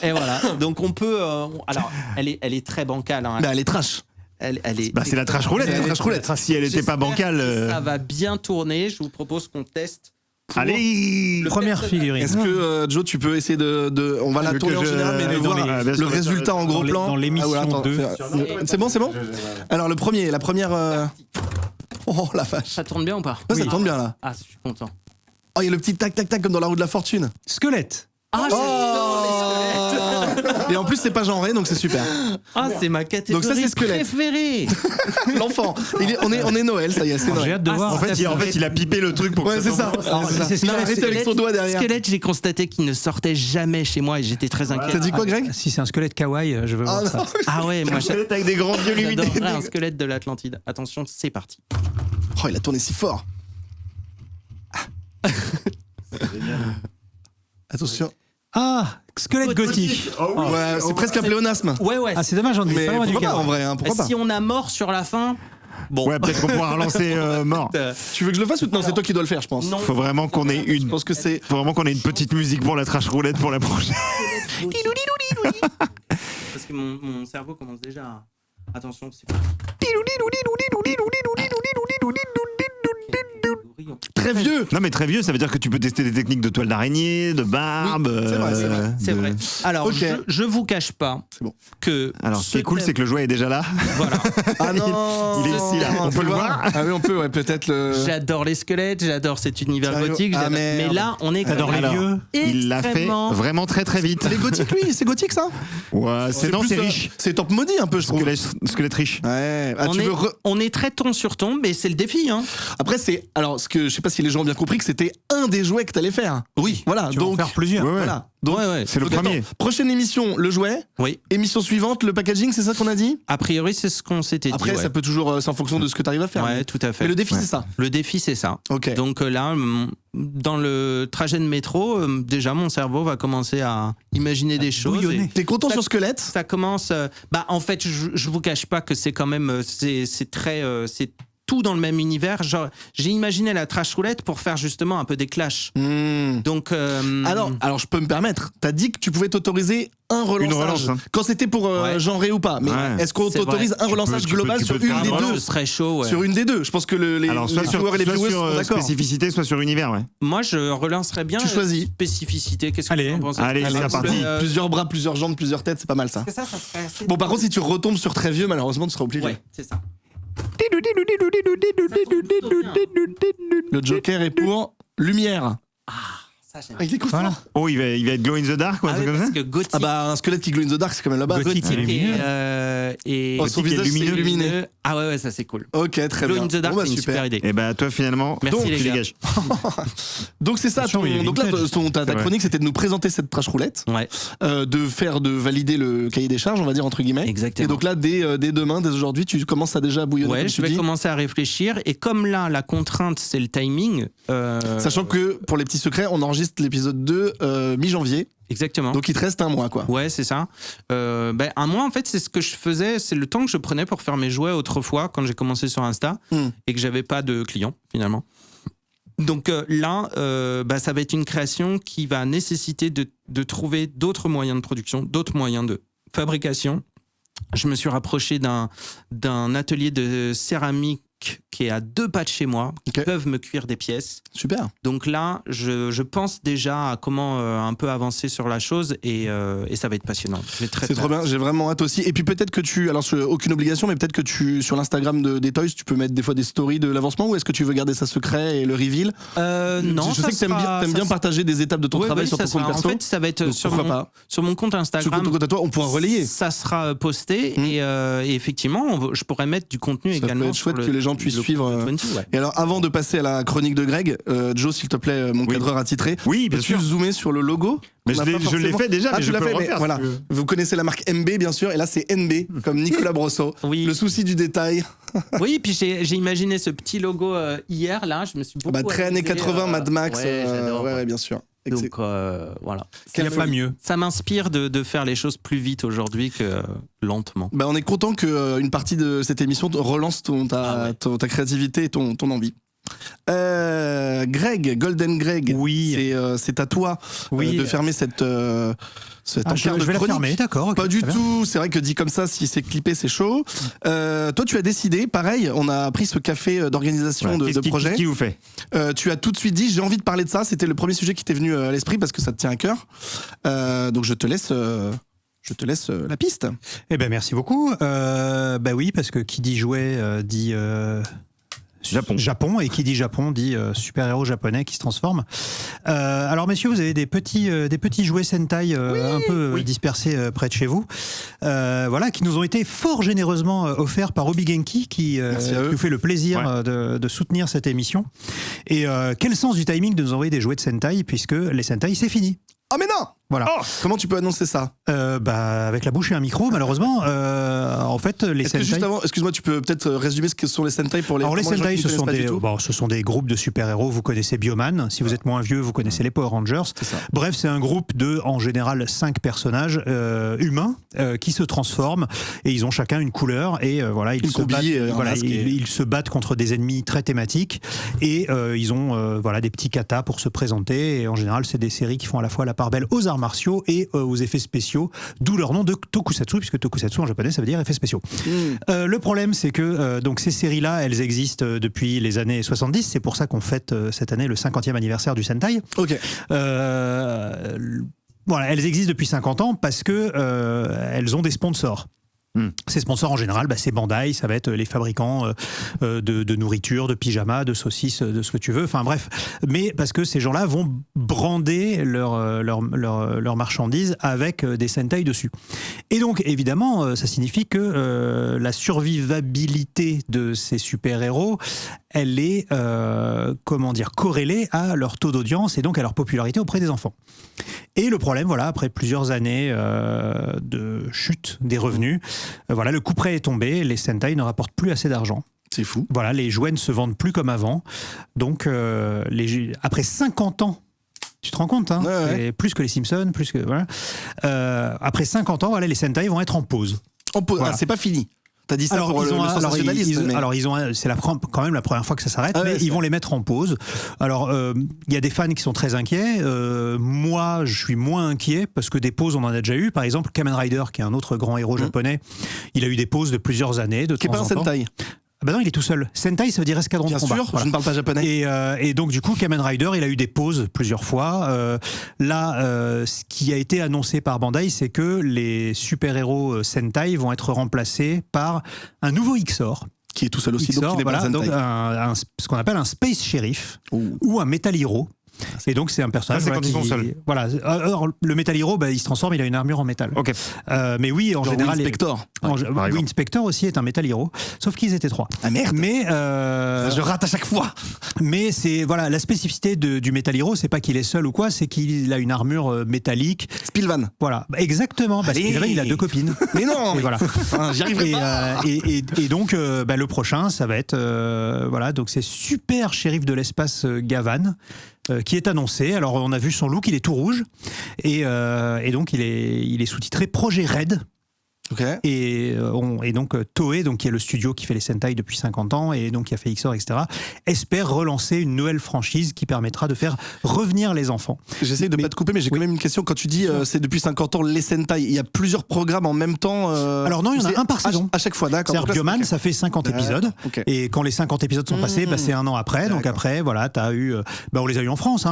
Et voilà. Donc on peut. Alors, elle est très bancale. Hein. Bah elle est trash. Elle est. Bah, c'est la trash roulette. C'est la trash roulette. Si elle n'était pas J'espère bancale. que ça va bien tourner. Je vous propose qu'on teste. pour Allez le Première personnage. figurine. Est-ce que Joe, tu peux essayer on va la veux tourner que en je- général, mais de dans voir les- bien le sûr, résultat en gros dans les- plan. dans l'émission Ah ouais, attends, 2. c'est bon, c'est bon. Alors la première. Oh la vache. Ça tourne bien ou pas? Ouais, ça tourne bien là. Ah, je suis content. Oh, il y a le petit tac tac tac comme dans la roue de la fortune. Squelette. Ah, j'adore les squelettes. Et en plus c'est pas genré, donc c'est super. Ah, c'est ma catégorie Donc ça, c'est squelette. préférée. L'enfant. On est Noël, ça y est, c'est Alors, j'ai Noël. hâte de voir. En fait, il a pipé le truc pour Ouais, que c'est ça. ça. Alors, C'est ça. c'est Il a squelette, arrêté avec son doigt derrière. Squelette, j'ai constaté qu'il ne sortait jamais chez moi et j'étais très inquiet. T'as dit quoi, Greg? Si c'est un squelette kawaii, je veux Ah voir ça. non. Ah ouais, moi Avec des grands yeux lumineux. j'adorerais un squelette de l'Atlantide. Attention, c'est parti. Oh, il a tourné si fort. Attention. Ah, squelette gothique. Ouais, c'est presque un pléonasme. Ouais. Ah, c'est dommage, on est Mais pas loin du pourquoi pas cadre. en vrai, hein, pourquoi pas? Si on a mort sur la fin, bon. Ouais, peut-être qu'on pourra relancer mort. Tu veux que je le fasse ou non? C'est toi qui dois le faire, je pense. Non. Faut vraiment qu'on ait Je pense que c'est. Faut vraiment qu'on ait une petite musique pour la trash roulette pour la prochaine. Parce que mon cerveau commence déjà à... Attention, c'est pas... Très vieux. Non mais très vieux, ça veut dire que tu peux tester des techniques de toile d'araignée, de barbe. Oui, c'est vrai, c'est vrai. C'est de- vrai. Alors, Ok. je vous cache pas C'est bon. que... Alors ce qui est cool, c'est que le jouet est déjà là. Voilà. Ah non. Il est ici, là. On peut le voir. Ah oui, on peut, ouais, peut-être le. J'adore les squelettes, j'adore cet univers Sérieux? gothique. Ah, j'adore- merde. Mais là, on est quand T'adores les même vieux. Il l'a fait extrêmement- vraiment très très vite. Les gothiques, lui, c'est gothique ça? Ouais, c'est non, plus, c'est riche. C'est top maudit un peu, je trouve. Squelette riche. Ouais. Ah, on est très ton sur ton, mais c'est le défi. Hein. Après, c'est. Alors, ce que je sais pas si les gens ont bien compris que c'était un des jouets que t'allais faire. Oui. Voilà. Tu vas en Donc. faire plusieurs. Ouais, ouais. Voilà. Donc, Ouais. C'est le donc, premier. attends, prochaine émission, le jouet. Oui. Émission suivante, le packaging, c'est ça qu'on a dit? A priori, c'est ce qu'on s'était dit. Après, ouais. ça peut toujours. C'est en fonction de ce que t'arrives à faire. Ouais, mais- tout à fait. Mais le défi, c'est ça. Le défi, c'est ça. Ok. Donc là, dans le trajet de métro, déjà, mon cerveau va commencer à imaginer des choses. bouillonner. et T'es content Ça- sur Squelette? Ça commence. En fait, je vous cache pas que c'est quand même. C'est très. C'est tout dans le même univers. Genre, j'ai imaginé la trash roulette pour faire justement un peu des clashs. Hmm. Donc. Alors, je peux me permettre. T'as dit que tu pouvais t'autoriser un relançage. relance, hein. Quand c'était pour Ouais. genrer ou pas. Mais Ouais. est-ce qu'on C'est t'autorise vrai. un relançage tu peux- global tu sur peux te une faire des un deux? Ce serait chaud, ouais. Sur une des deux. Je pense que les Alors soit sur, joueurs et les soit viewers sur, sont d'accord. spécificité, soit sur univers, ouais. Moi, je relancerais bien. Tu choisis. Spécificité. Qu'est-ce que Allez. tu en penses? Allez, c'est parti. Plusieurs bras, plusieurs jambes, plusieurs têtes, c'est pas mal ça. Ça serait assez. Bon, par contre, si tu retombes sur très vieux, malheureusement, tu seras obligé. Ouais, c'est ça. Le Joker est pour lumière. Avec les coups Voilà. forts. Oh, il va être glow in the dark ou un Ah truc oui, comme ça parce que Gothic, Ah bah un squelette qui glow in the dark, c'est quand même la base. Gothic, Gothic il est lumineux. et Oh, son Gothic est visage c'est lumineux. illuminé. Ah ouais, ça c'est cool. Ok, très Glow bien. in the Dark, Bon, bah, c'est une super idée. Et bah toi finalement, Merci, donc, les tu gars. dégages. Donc c'est ça. Attention, il est Donc là, vintage. ta C'est vrai. chronique, c'était de nous présenter cette trash roulette, Ouais, de valider le cahier des charges, on va dire entre guillemets. exactement. Et donc là, dès demain, dès aujourd'hui, tu commences à déjà bouillonner. Ouais, comme je tu vais dis. commencer à réfléchir. Et comme là, la contrainte, c'est le timing. Sachant que pour les petits secrets, on enregistre l'épisode 2 mi-janvier, Exactement. donc il te reste un mois quoi. Ouais, c'est ça. Un mois, en fait, c'est ce que je faisais, c'est le temps que je prenais pour faire mes jouets autrefois quand j'ai commencé sur Insta et que j'avais pas de clients finalement. Donc là, ça va être une création qui va nécessiter de trouver d'autres moyens de production, d'autres moyens de fabrication. Je me suis rapproché d'un atelier de céramique qui est à 2 pas de chez moi, qui Ok. peuvent me cuire des pièces. Super. Donc là, je pense déjà à comment un peu avancer sur la chose et ça va être passionnant. J'ai très C'est trop bien, j'ai vraiment hâte aussi. Et puis peut-être que aucune obligation, mais peut-être que sur l'Instagram des Toys, tu peux mettre des fois des stories de l'avancement, ou est-ce que tu veux garder ça secret et le reveal? Non, je sais que t'aimes bien partager des étapes de ton travail sur ton compte perso. En fait, ça va être Donc, sur pourquoi pas mon compte Sur Instagram. ton compte à toi, on pourra relayer. Ça sera posté et effectivement, je pourrais mettre du contenu Ça peut également. être chouette sur que les gens puissent le suivre, compte de 20, ouais. Et alors, avant de passer à la chronique de Greg, Joe, s'il te plaît, mon Oui. cadreur attitré, Oui, bien peux-tu sûr. zoomer sur le logo? Mais On n'a je pas l'ai forcément- fait déjà, Ah, mais tu je l'as peux fait, le mais refaire, voilà. si tu veux. Vous connaissez la marque MB, bien sûr, et là, c'est NB, comme Nicolas Brosseau. Oui. Le souci du détail. Oui, puis j'ai imaginé ce petit logo hier, là. Je me suis beaucoup Très années amusé, 80, Mad Max. Ouais, j'adore. ouais, bien sûr. Donc voilà. Il n'y a pas mieux. Ça m'inspire de faire les choses plus vite aujourd'hui que lentement. On est content qu'une partie de cette émission relance ta créativité et ton envie. Greg, Golden Greg, Oui. c'est à toi Oui. de fermer cette Je encart de vais la chronique. fermer, d'accord. ok, Pas du très bien. tout, c'est vrai que dit comme ça, si c'est clippé, c'est chaud. Toi, tu as décidé, pareil, on a pris ce café d'organisation Voilà. de projet. Qu'est-ce qui vous fait? Tu as tout de suite dit, j'ai envie de parler de ça, c'était le premier sujet qui t'est venu à l'esprit parce que ça te tient à cœur. Donc je te laisse la piste. Eh ben merci beaucoup. Oui, parce que qui dit jouet dit Japon. et qui dit Japon dit super-héros japonais qui se transforment. Alors messieurs, vous avez des petits jouets Sentai un peu dispersés près de chez vous, qui nous ont été fort généreusement offerts par Obigenki qui nous fait le plaisir de soutenir cette émission. Et quel sens du timing de nous envoyer des jouets de Sentai, puisque les Sentai c'est fini. Oh mais non! Voilà. Comment tu peux annoncer ça? Avec la bouche et un micro, malheureusement. En fait, les Est-ce que Sentai... juste avant, excuse-moi, tu peux peut-être résumer ce que sont les Sentai pour les Alors les gens qui Sentai, ne ce connaissent sont, pas du tout. ce sont des groupes de super-héros. Vous connaissez Bioman. Si vous êtes moins vieux, vous connaissez les Power Rangers. ça. Bref, c'est un groupe de, en général, 5 personnages humains qui se transforment et ils ont chacun une couleur et Une combi et un masque et- ils se battent contre des ennemis très thématiques et ils ont des petits katas pour se présenter. Et en général, c'est des séries qui font à la fois la part belle aux arts martiaux et aux effets spéciaux, d'où leur nom de tokusatsu, puisque tokusatsu en japonais ça veut dire effets spéciaux. Le problème, c'est que donc ces séries-là, elles existent depuis les années 70, c'est pour ça qu'on fête cette année le 50e anniversaire du Sentai. Ok. Elles existent depuis 50 ans parce que elles ont des sponsors. Ces sponsors en général, c'est Bandai, ça va être les fabricants de nourriture, de pyjamas, de saucisses, de ce que tu veux, enfin bref. Mais parce que ces gens-là vont brander leur marchandises avec des Sentai dessus. Et donc évidemment, ça signifie que la survivabilité de ces super-héros, elle est corrélée à leur taux d'audience et donc à leur popularité auprès des enfants. Et le problème, après plusieurs années de chute des revenus, le coup près est tombé, les Sentai ne rapportent plus assez d'argent. C'est fou. Les jouets ne se vendent plus comme avant. Donc, après 50 ans, tu te rends compte, hein, Ouais. et plus que les Simpsons, plus que après 50 ans, les Sentai vont être en pause. C'est pas fini. T'as dit ça pour le sensationnalisme. C'est quand même la première fois que ça s'arrête, Ah ouais, mais ils vont les mettre en pause. Alors, il y a des fans qui sont très inquiets. Moi, je suis moins inquiet parce que des pauses, on en a déjà eu. Par exemple, Kamen Rider, qui est un autre grand héros japonais, il a eu des pauses de plusieurs années, de Qui est temps pas un en temps. Sentai. Non, il est tout seul. Sentai, ça veut dire escadron Bien de combat. sûr, je ne parle pas japonais. Et donc, du coup, Kamen Rider, il a eu des pauses plusieurs fois. Ce qui a été annoncé par Bandai, c'est que les super-héros Sentai vont être remplacés par un nouveau Xor. Qui est tout seul aussi, donc Xor, qui n'est pas un donc Sentai. ce qu'on appelle un Space Sheriff Ouh. ou un Metal Hero. Et donc c'est un personnage. Ça, c'est quand ils sont seuls. Voilà. Alors, le Metal Hero, il se transforme, il a une armure en métal. Ok. Mais oui, en Genre général. Inspector. Oui, Inspector aussi est un Metal Hero, sauf qu'ils étaient 3. Ah merde. Mais je rate à chaque fois. Mais c'est voilà la spécificité du Metal Hero, c'est pas qu'il est seul ou quoi, c'est qu'il a une armure métallique. Spilvan. Voilà, exactement. Spilvan, il a 2 copines. Mais non. Et voilà. Enfin, j'y arriverai pas. Et donc le prochain, ça va être voilà, donc c'est Super Shérif de l'espace Gavan. Qui est annoncé. Alors on a vu son look, il est tout rouge et donc il est sous-titré Projet Red. Okay. Et donc Toei, donc qui est le studio qui fait les Sentai depuis 50 ans et donc qui a fait XOR, etc., espère relancer une nouvelle franchise qui permettra de faire revenir les enfants. J'essaie de pas te couper, mais j'ai quand même une question. Quand tu dis c'est depuis 50 ans les Sentai, il y a plusieurs programmes en même temps. Alors non, il y en a un par saison. À chaque fois, d'accord. C'est-à-dire Bioman, ça fait 50 épisodes. Okay. Et quand les 50 épisodes sont passés, c'est un an après. D'accord. Donc après, voilà, t'as eu, on les a eu en France.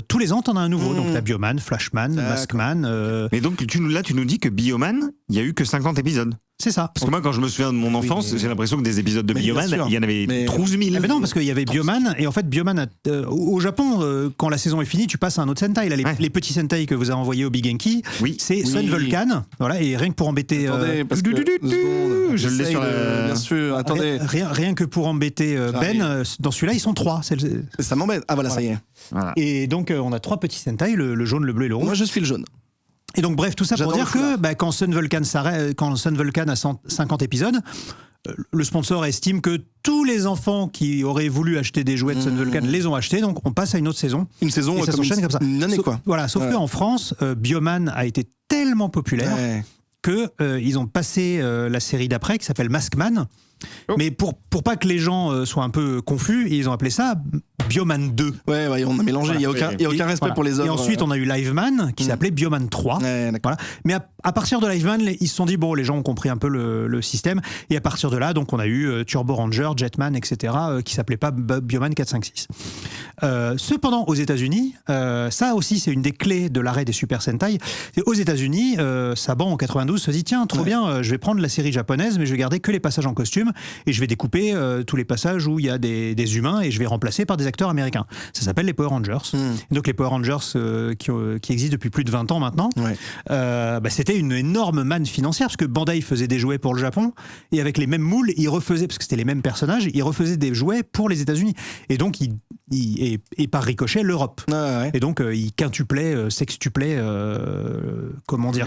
Tous les ans, t'en as un nouveau. Donc t'as Bioman, Flashman, Maskman. Mais donc tu nous dis que Bioman, il y a eu que 50 épisodes. C'est ça. Parce que moi, quand je me souviens de mon enfance, j'ai l'impression que des épisodes de Bioman, il y en avait 12 000. Mais non, parce qu'il y avait Bioman, et en fait, Bioman, au Japon, quand la saison est finie, tu passes à un autre Sentai. Là, les petits Sentai que vous avez envoyés au Big Genki, c'est Sun Vulcan. Voilà, et rien que pour embêter. Attendez, parce que je l'ai sur la. Bien sûr, attendez. Rien que pour embêter Ben, dans celui-là, ils sont 3. Ça m'embête. Ah voilà, ça y est. Voilà. Et donc, on a 3 petits Sentai, le jaune, le bleu et le rouge. Moi, je suis le jaune. Et donc bref, tout ça pour dire que quand Sun Vulcan a 50 épisodes, le sponsor estime que tous les enfants qui auraient voulu acheter des jouets de Sun Vulcan les ont achetés, donc on passe à une autre saison. Une saison, et ça s'enchaîne comme ça. Une année, quoi. Voilà, sauf qu'en France, Bioman a été tellement populaire que ils ont passé la série d'après qui s'appelle Maskman. Mais pour pas que les gens soient un peu confus, ils ont appelé ça Bioman 2. Ouais, on a mélangé, il n'y a aucun respect pour les œuvres. Et ensuite, on a eu Liveman qui s'appelait Bioman 3. Voilà. Mais à partir de Liveman, ils se sont dit, bon, les gens ont compris un peu le système. Et à partir de là, donc, on a eu Turbo Ranger, Jetman, etc., qui s'appelait pas Bioman 4, 5, 6. Cependant, aux États-Unis, ça aussi, c'est une des clés de l'arrêt des Super Sentai. Aux États-Unis, Saban en 92 se dit, tiens, trop bien, je vais prendre la série japonaise, mais je vais garder que les passages en costume et je vais découper tous les passages où il y a des humains et je vais remplacer par des acteurs américains. Ça s'appelle les Power Rangers. Donc les Power Rangers qui existent depuis plus de 20 ans maintenant, c'était une énorme manne financière parce que Bandai faisait des jouets pour le Japon et avec les mêmes moules, ils refaisaient, parce que c'était les mêmes personnages, ils refaisaient des jouets pour les États-Unis. Et donc, et par ricochet, l'Europe. Et donc, ils quintuplaient, sextuplaient,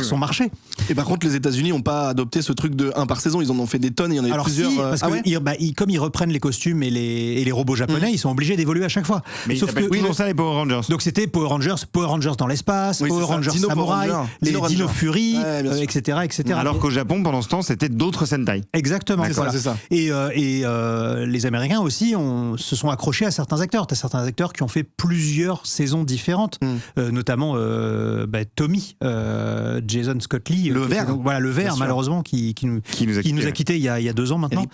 son marché. Et par contre, les États-Unis n'ont pas adopté ce truc de 1 par saison, ils en ont fait des tonnes, il y en a plusieurs. Parce que comme ils reprennent les costumes et les robots japonais, ils sont obligés d'évoluer à chaque fois. Mais sauf que toujours ça les Power Rangers. Donc c'était Power Rangers dans l'espace, Power Rangers Dino Samurai, les Dino Fury, etc. Alors qu'au Japon, pendant ce temps, c'était d'autres Sentai. Exactement. C'est ça. Et les Américains aussi se sont accrochés à certains acteurs. T'as certains acteurs qui ont fait plusieurs saisons différentes, notamment Tommy, Jason Scott Lee, le vert. Voilà, le vert, malheureusement, qui nous a quittés il y a 2 ans maintenant.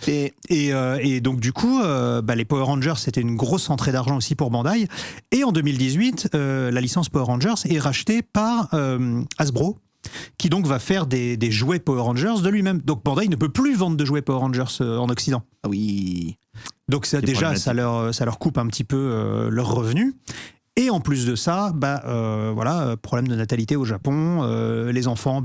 Et donc du coup, les Power Rangers, c'était une grosse entrée d'argent aussi pour Bandai. Et en 2018, la licence Power Rangers est rachetée par Hasbro, qui donc va faire des jouets Power Rangers de lui-même. Donc Bandai ne peut plus vendre de jouets Power Rangers en Occident. Ah oui. Donc ça leur coupe un petit peu leurs revenus. Et en plus de ça, problème de natalité au Japon. Les enfants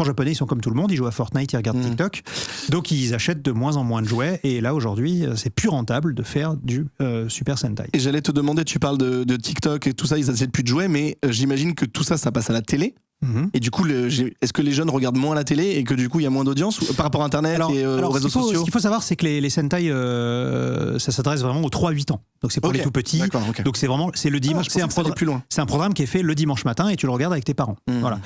japonais, ils sont comme tout le monde, ils jouent à Fortnite, ils regardent TikTok. Donc ils achètent de moins en moins de jouets. Et là, aujourd'hui, c'est plus rentable de faire du Super Sentai. Et j'allais te demander, tu parles de TikTok et tout ça, ils achètent plus de jouets, mais j'imagine que tout ça passe à la télé. Et du coup, est-ce que les jeunes regardent moins la télé et que du coup il y a moins d'audience par rapport à Internet et aux réseaux sociaux? Ce qu'il faut savoir, c'est que les Sentai, ça s'adresse vraiment aux 3-8 ans. Donc c'est pour les tout petits. Donc c'est le dimanche. C'est un programme qui est fait le dimanche matin et tu le regardes avec tes parents. Voilà.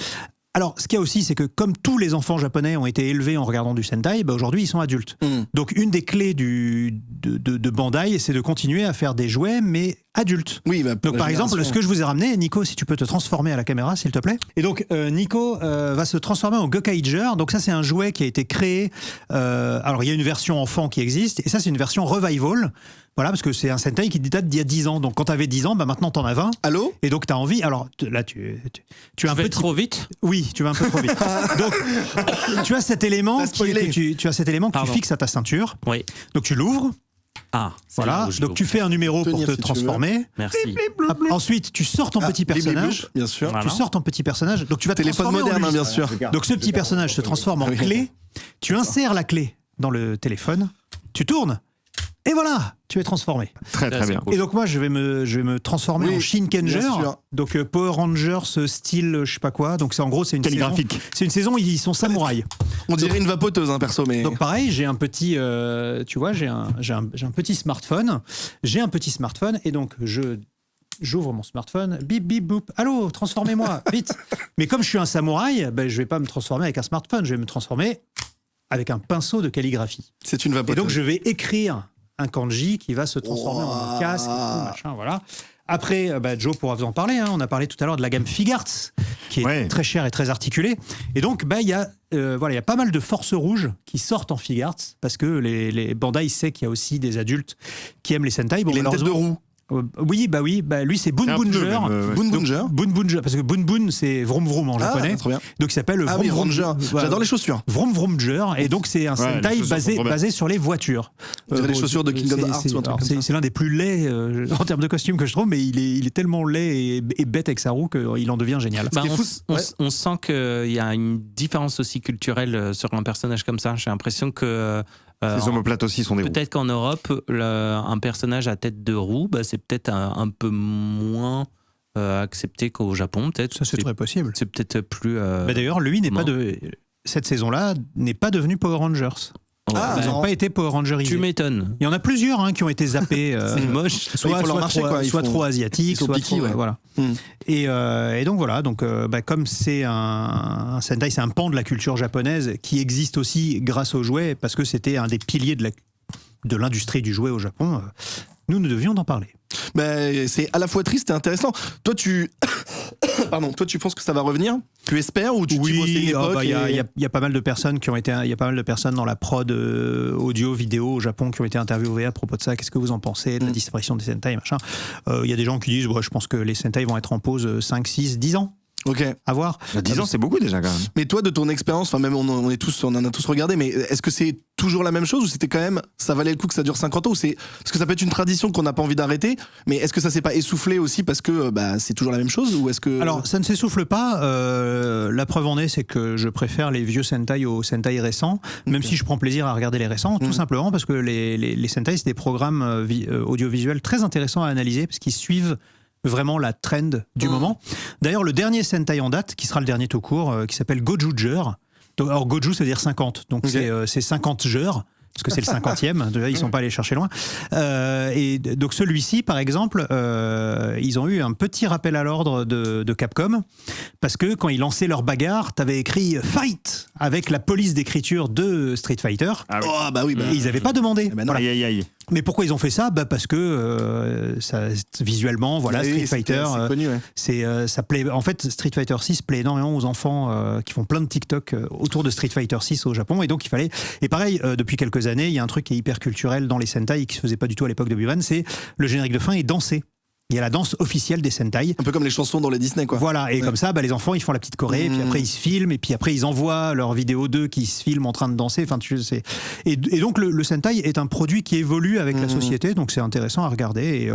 Alors, ce qu'il y a aussi, c'est que comme tous les enfants japonais ont été élevés en regardant du Sentai, aujourd'hui, ils sont adultes. Donc, une des clés de Bandai, c'est de continuer à faire des jouets, mais adultes. Oui, donc, par exemple, ce que je vous ai ramené, Nico, si tu peux te transformer à la caméra, s'il te plaît. Et donc, Nico va se transformer en Gokaiger. Donc, ça, c'est un jouet qui a été créé. Alors, il y a une version enfant qui existe, et ça, c'est une version revival. Voilà, parce que c'est un Sentai qui date d'il y a 10 ans. Donc, quand t'avais 10 ans, maintenant, t'en as 20. Allô? Et donc, t'as envie. Alors, là, tu as un peu trop vite? Oui, tu vas un peu trop vite. Donc, tu as cet élément que tu fixes à ta ceinture. Oui. Donc, tu l'ouvres. Ah, c'est Voilà, là où je donc loupe. tu fais un numéro pour Tenir, te si tu transformer. Merci. Ensuite, tu sors ton petit Blip, blip, personnage. blip, bien sûr. Voilà. Tu sors ton petit personnage. Donc tu vas te Téléphone transformer moderne, en hein, lui. bien sûr. Donc ce petit personnage se transforme en Oui. clé. Tu insères la clé dans le téléphone. Tu tournes. Et voilà, tu es transformé. Très très bien. Et donc moi, je vais me transformer Oui, en Shinkenger. bien sûr. Donc Power Rangers style, je sais pas quoi. Donc c'est en gros, c'est une saison. Calligraphique. C'est une saison, ils sont samouraïs. On dirait une vapoteuse, hein, perso, mais. Donc pareil, j'ai un petit, tu vois, j'ai un petit smartphone. J'ai un petit smartphone et donc j'ouvre mon smartphone, bip bip boop, allô, transformez-moi, vite. Mais comme je suis un samouraï, ben, je vais pas me transformer avec un smartphone, je vais me transformer avec un pinceau de calligraphie. C'est une Et vapoteuse. donc je vais écrire un kanji qui va se transformer en un casque, et tout, machin, voilà. Après, bah, Joe pourra vous en parler. Hein. On a parlé tout à l'heure de la gamme Figarts, qui est Ouais. très chère et très articulée. Et donc, bah, il y a pas mal de forces rouges qui sortent en Figarts, parce que les Bandai sait qu'il y a aussi des adultes qui aiment les Sentai. Bon, Il a une tête de malheureusement- roue. Oui, lui c'est Boon C'est un peu Boonger. le même, Boon Donc, Boonger. Boon Boonger, parce que Boon Boon c'est Vroom Vroom en japonais. trop bien. Donc il s'appelle Ah Vroom oui, Vroom Ranger. voilà. J'adore les chaussures. Vroom Vroomger, et donc c'est un Ouais, les Sentai chaussures sont trop basé sur les voitures. On dirait les chaussures de Kingdom c'est- Hearts ou un truc alors, comme c'est- ça. C'est l'un des plus laids en termes de costume que je trouve, mais il est tellement laid et bête avec sa roue qu'il en devient génial. Bah, qui est on, fou, on- ouais. on sent qu'il y a une différence aussi culturelle sur un personnage comme ça. J'ai l'impression que Les omoplates aussi sont des roues. peut-être qu'en Europe, un personnage à tête de roue, bah, c'est peut-être un peu moins accepté qu'au Japon. Peut-être Ça c'est très possible. c'est peut-être plus. Bah, D'ailleurs, lui n'est pas comment cette saison-là n'est pas devenu Power Rangers. ouais, Ah, Ils bah, n'ont pas été Power Rangerisés. tu m'étonnes. Il y en a plusieurs qui ont été zappés. C'est moche. il faut leur marcher, trop, quoi. Ils soit font- trop asiatiques, ils sont soit piqués, trop, ouais. voilà. Hmm. Et donc voilà, donc comme c'est un Sentai, c'est un pan de la culture japonaise qui existe aussi grâce aux jouets, parce que c'était un des piliers de l'industrie du jouet au Japon. Nous devions en parler. Ben, c'est à la fois triste et intéressant. Toi, toi, tu penses que ça va revenir? Tu espères ou tu te dis, bon, c'est une époque il et- y a pas mal de personnes qui ont été, il y a pas mal de personnes dans la prod audio, vidéo au Japon qui ont été interviewées à propos de ça. Qu'est-ce que vous en pensez de la disparition des Sentai, machin. Il y a des gens qui disent, je pense que les Sentai vont être en pause 5, 6, 10 ans. Ok. À voir. 10 ans, c'est beaucoup déjà quand même. Mais toi, de ton expérience, enfin même on en a tous regardé, mais est-ce que c'est toujours la même chose ou c'était quand même, ça valait le coup que ça dure 50 ans ou c'est parce que ça peut être une tradition qu'on n'a pas envie d'arrêter, mais est-ce que ça s'est pas essoufflé aussi parce que c'est toujours la même chose ou est-ce que Alors, ça ne s'essouffle pas. La preuve en est, c'est que je préfère les vieux Sentai aux Sentai récents, même si je prends plaisir à regarder les récents, tout simplement parce que les Sentai, c'est des programmes audiovisuels très intéressants à analyser parce qu'ils suivent vraiment la trend du moment. D'ailleurs, le dernier Sentai en date, qui sera le dernier tout court, qui s'appelle Gojuger. Alors, Goju, ça veut dire 50. Donc, c'est 50 jeurs. Parce que c'est le 50e, déjà, ils ne sont pas allés chercher loin. Et donc celui-ci, par exemple, ils ont eu un petit rappel à l'ordre de Capcom, parce que quand ils lançaient leur bagarre, t'avais écrit « Fight » avec la police d'écriture de Street Fighter. Ah oui. Oh bah oui, bah, Et ils n'avaient pas demandé. ben non. Voilà. Aïe, aïe, aïe. Mais pourquoi ils ont fait ça ? Parce que visuellement, voilà, oui, Street c'est Fighter, connu, ouais. ça plaît. En fait, Street Fighter 6 plaît énormément aux enfants qui font plein de TikTok autour de Street Fighter 6 au Japon, et donc il fallait. Et pareil, depuis quelques années, il y a un truc qui est hyper culturel dans les Sentai qui se faisait pas du tout à l'époque de Biban, c'est le générique de fin est dansé. Il y a la danse officielle des Sentai. Un peu comme les chansons dans les Disney, quoi. Voilà, et Ouais. comme ça, les enfants, ils font la petite choré, et puis après, ils se filment, et puis après, ils envoient leur vidéo d'eux qui se filment en train de danser. Enfin, tu sais. Et donc, le Sentai est un produit qui évolue avec la société, donc c'est intéressant à regarder. Et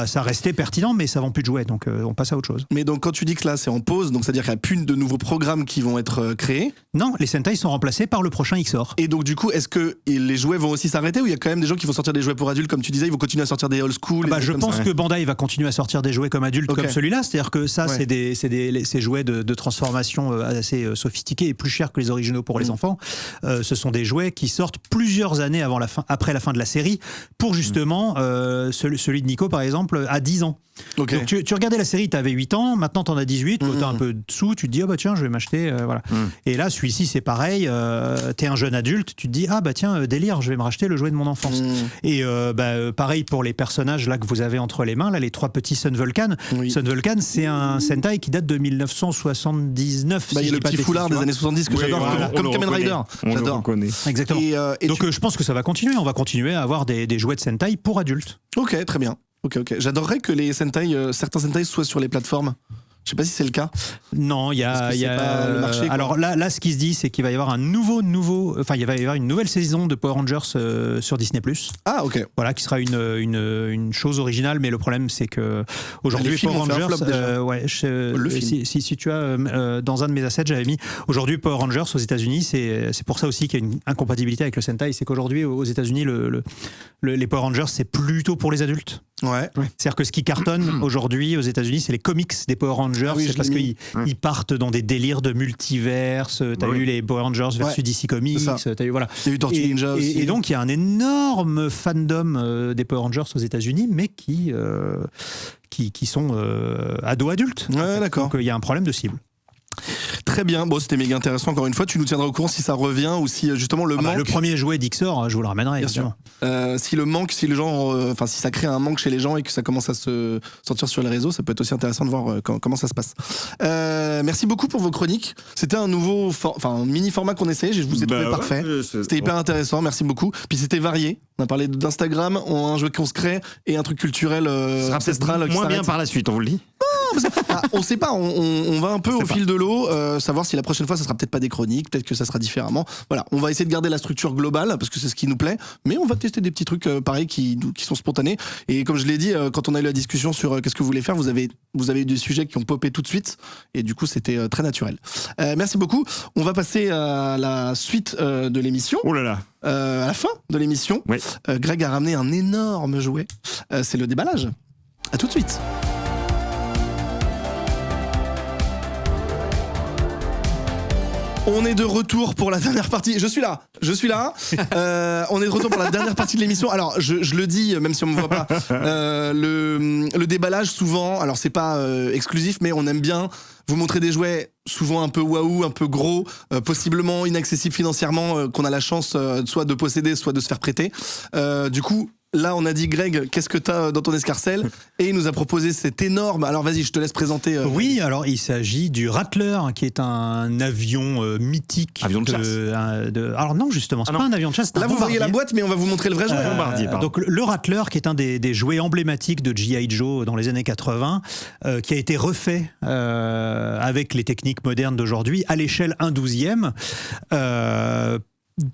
ça restait pertinent, mais ça vend plus de jouets, donc on passe à autre chose. Mais donc quand tu dis que là c'est en pause, donc c'est-à-dire qu'il n'y a plus de nouveaux programmes qui vont être créés. Non, les Sentai sont remplacés par le prochain XOR. Et donc du coup, est-ce que les jouets vont aussi s'arrêter ou il y a quand même des gens qui vont sortir des jouets pour adultes, comme tu disais, ils vont continuer à sortir des old school et des Je trucs comme pense ça. que Bandai va continuer à sortir des jouets comme adultes, Ok. comme celui-là. C'est-à-dire que ça, Ouais. ces jouets de transformation assez sophistiqués et plus chers que les originaux pour les enfants. Ce sont des jouets qui sortent plusieurs années après la fin de la série, pour justement, celui de Nico, par exemple, à 10 ans. Ok. Donc tu regardais la série, tu avais 8 ans, maintenant tu en as 18, tu as un peu de sous, tu te dis, tiens, je vais m'acheter. Voilà. Et là, celui-ci, c'est pareil, tu es un jeune adulte, tu te dis, tiens, délire, je vais me racheter le jouet de mon enfance. Et pareil pour les personnages là que vous avez entre les mains, là, les 3 petits Sun Vulcan. Oui. Sun Vulcan, c'est un Sentai qui date de 1979. Il y a je le dis pas petit de foulard bêtises, des années 70 que Oui, j'adore, voilà, comme on le Kamen reconnaît. Rider. On le J'adore. reconnaît. tu vois. Exactement. Et Donc tu- je pense que ça va continuer, on va continuer à avoir des jouets de Sentai pour adultes. Ok, très bien. Ok. J'adorerais que les Sentai, certains Sentai soient sur les plateformes. Je sais pas si c'est le cas. Non, il y a, Parce que c'est pas le marché, quoi. alors là, ce qui se dit, c'est qu'il va y avoir il va y avoir une nouvelle saison de Power Rangers sur Disney+. Ah, ok. Voilà, qui sera une chose originale, mais le problème, c'est que aujourd'hui, Les films Power ont fait un Rangers, flop, déjà. le film. si tu as dans un de mes assets, j'avais mis aujourd'hui Power Rangers aux États-Unis, c'est pour ça aussi qu'il y a une incompatibilité avec le Sentai, c'est qu'aujourd'hui aux États-Unis, les Power Rangers, c'est plutôt pour les adultes. Ouais. C'est-à-dire que ce qui cartonne aujourd'hui aux États-Unis, c'est les comics des Power Rangers. Ah oui, c'est je parce l'ai mis. qu'ils partent dans des délires de multiverse. T'as Oui. eu les Power Rangers versus DC Comics. C'est ça. T'as eu, voilà. Il y a eu Tortue Ninja aussi. Et donc il y a un énorme fandom des Power Rangers aux États-Unis, mais qui sont ados-adultes. Ouais, d'accord. Donc il y a un problème de cible. Très bien. Bon, c'était méga intéressant. Encore une fois, tu nous tiendras au courant si ça revient ou si justement le manque. Le premier jouet d'Ixor, je vous le ramènerai. Bien sûr. Si le manque, si les gens, si ça crée un manque chez les gens et que ça commence à se sortir sur les réseaux, ça peut être aussi intéressant de voir comment ça se passe. Merci beaucoup pour vos chroniques. C'était un nouveau, un mini format qu'on essayait. Je vous ai trouvé parfait. C'était hyper intéressant. Merci beaucoup. Puis c'était varié. On a parlé d'Instagram, un jeu qu'on se crée et un truc culturel ancestral. Moins bien par la suite, on vous le dit. On sait pas, on va un peu au fil de l'eau, savoir si la prochaine fois ça sera peut-être pas des chroniques, peut-être que ça sera différemment. Voilà, on va essayer de garder la structure globale parce que c'est ce qui nous plaît, mais on va tester des petits trucs pareils qui sont spontanés. Et comme je l'ai dit, quand on a eu la discussion sur qu'est-ce que vous voulez faire, vous avez eu des sujets qui ont popé tout de suite et du coup c'était très naturel. Merci beaucoup. On va passer à la suite de l'émission. Oh là là. À la fin de l'émission, Oui. Greg a ramené un énorme jouet. C'est le déballage. À tout de suite. On est de retour pour la dernière partie. Je suis là. On est de retour pour la dernière partie de l'émission. Alors, je le dis, même si on me voit pas, le déballage souvent. Alors, c'est pas exclusif, mais on aime bien vous montrer des jouets souvent un peu waouh, un peu gros, possiblement inaccessibles financièrement, qu'on a la chance soit de posséder, soit de se faire prêter. Du coup. Là, on a dit, Greg, qu'est-ce que t'as dans ton escarcelle ? Et il nous a proposé cet énorme... Alors, vas-y, je te laisse présenter. Oui, alors il s'agit du Rattler, qui est un avion mythique. Avion de chasse. Alors non, justement, c'est pas un avion de chasse. Là, vous voyez la boîte, mais on va vous montrer le vrai jouet. Bombardier, pardon. Donc le Rattler, qui est un des jouets emblématiques de G.I. Joe dans les années 80, qui a été refait avec les techniques modernes d'aujourd'hui à l'échelle 1/12e.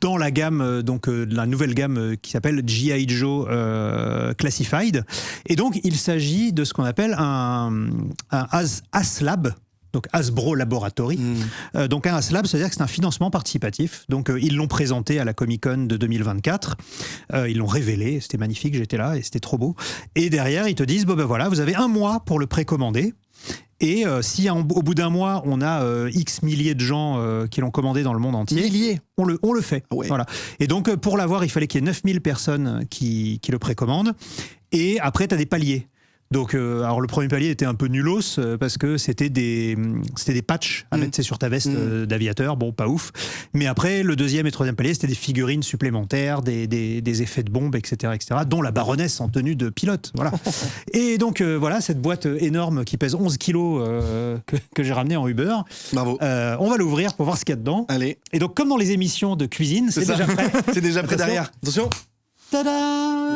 Dans la gamme, la nouvelle gamme qui s'appelle G.I. Joe Classified. Et donc, il s'agit de ce qu'on appelle un ASLAB, donc Hasbro Laboratory. Donc, un ASLAB, c'est-à-dire que c'est un financement participatif. Donc, ils l'ont présenté à la Comic-Con de 2024. Ils l'ont révélé, c'était magnifique, j'étais là et c'était trop beau. Et derrière, ils te disent, voilà, vous avez 1 mois pour le précommander. Et si au bout d'un mois, on a X milliers de gens qui l'ont commandé dans le monde entier, Milliers. on le fait. Ah ouais. Voilà. Et donc, pour l'avoir, il fallait qu'il y ait 9000 personnes qui le précommandent. Et après, tu as des paliers. Donc, alors le premier palier était un peu nulos parce que c'était des patchs à mettre sur ta veste d'aviateur, bon, pas ouf. Mais après, le deuxième et troisième palier, c'était des figurines supplémentaires, des effets de bombe, etc., dont la baronesse en tenue de pilote. Voilà. Et donc, voilà, cette boîte énorme qui pèse 11 kilos que j'ai ramenée en Uber. Bravo. On va l'ouvrir pour voir ce qu'il y a dedans. Allez. Et donc, comme dans les émissions de cuisine, c'est déjà prêt. C'est déjà prêt Attention. derrière. Attention. Tada!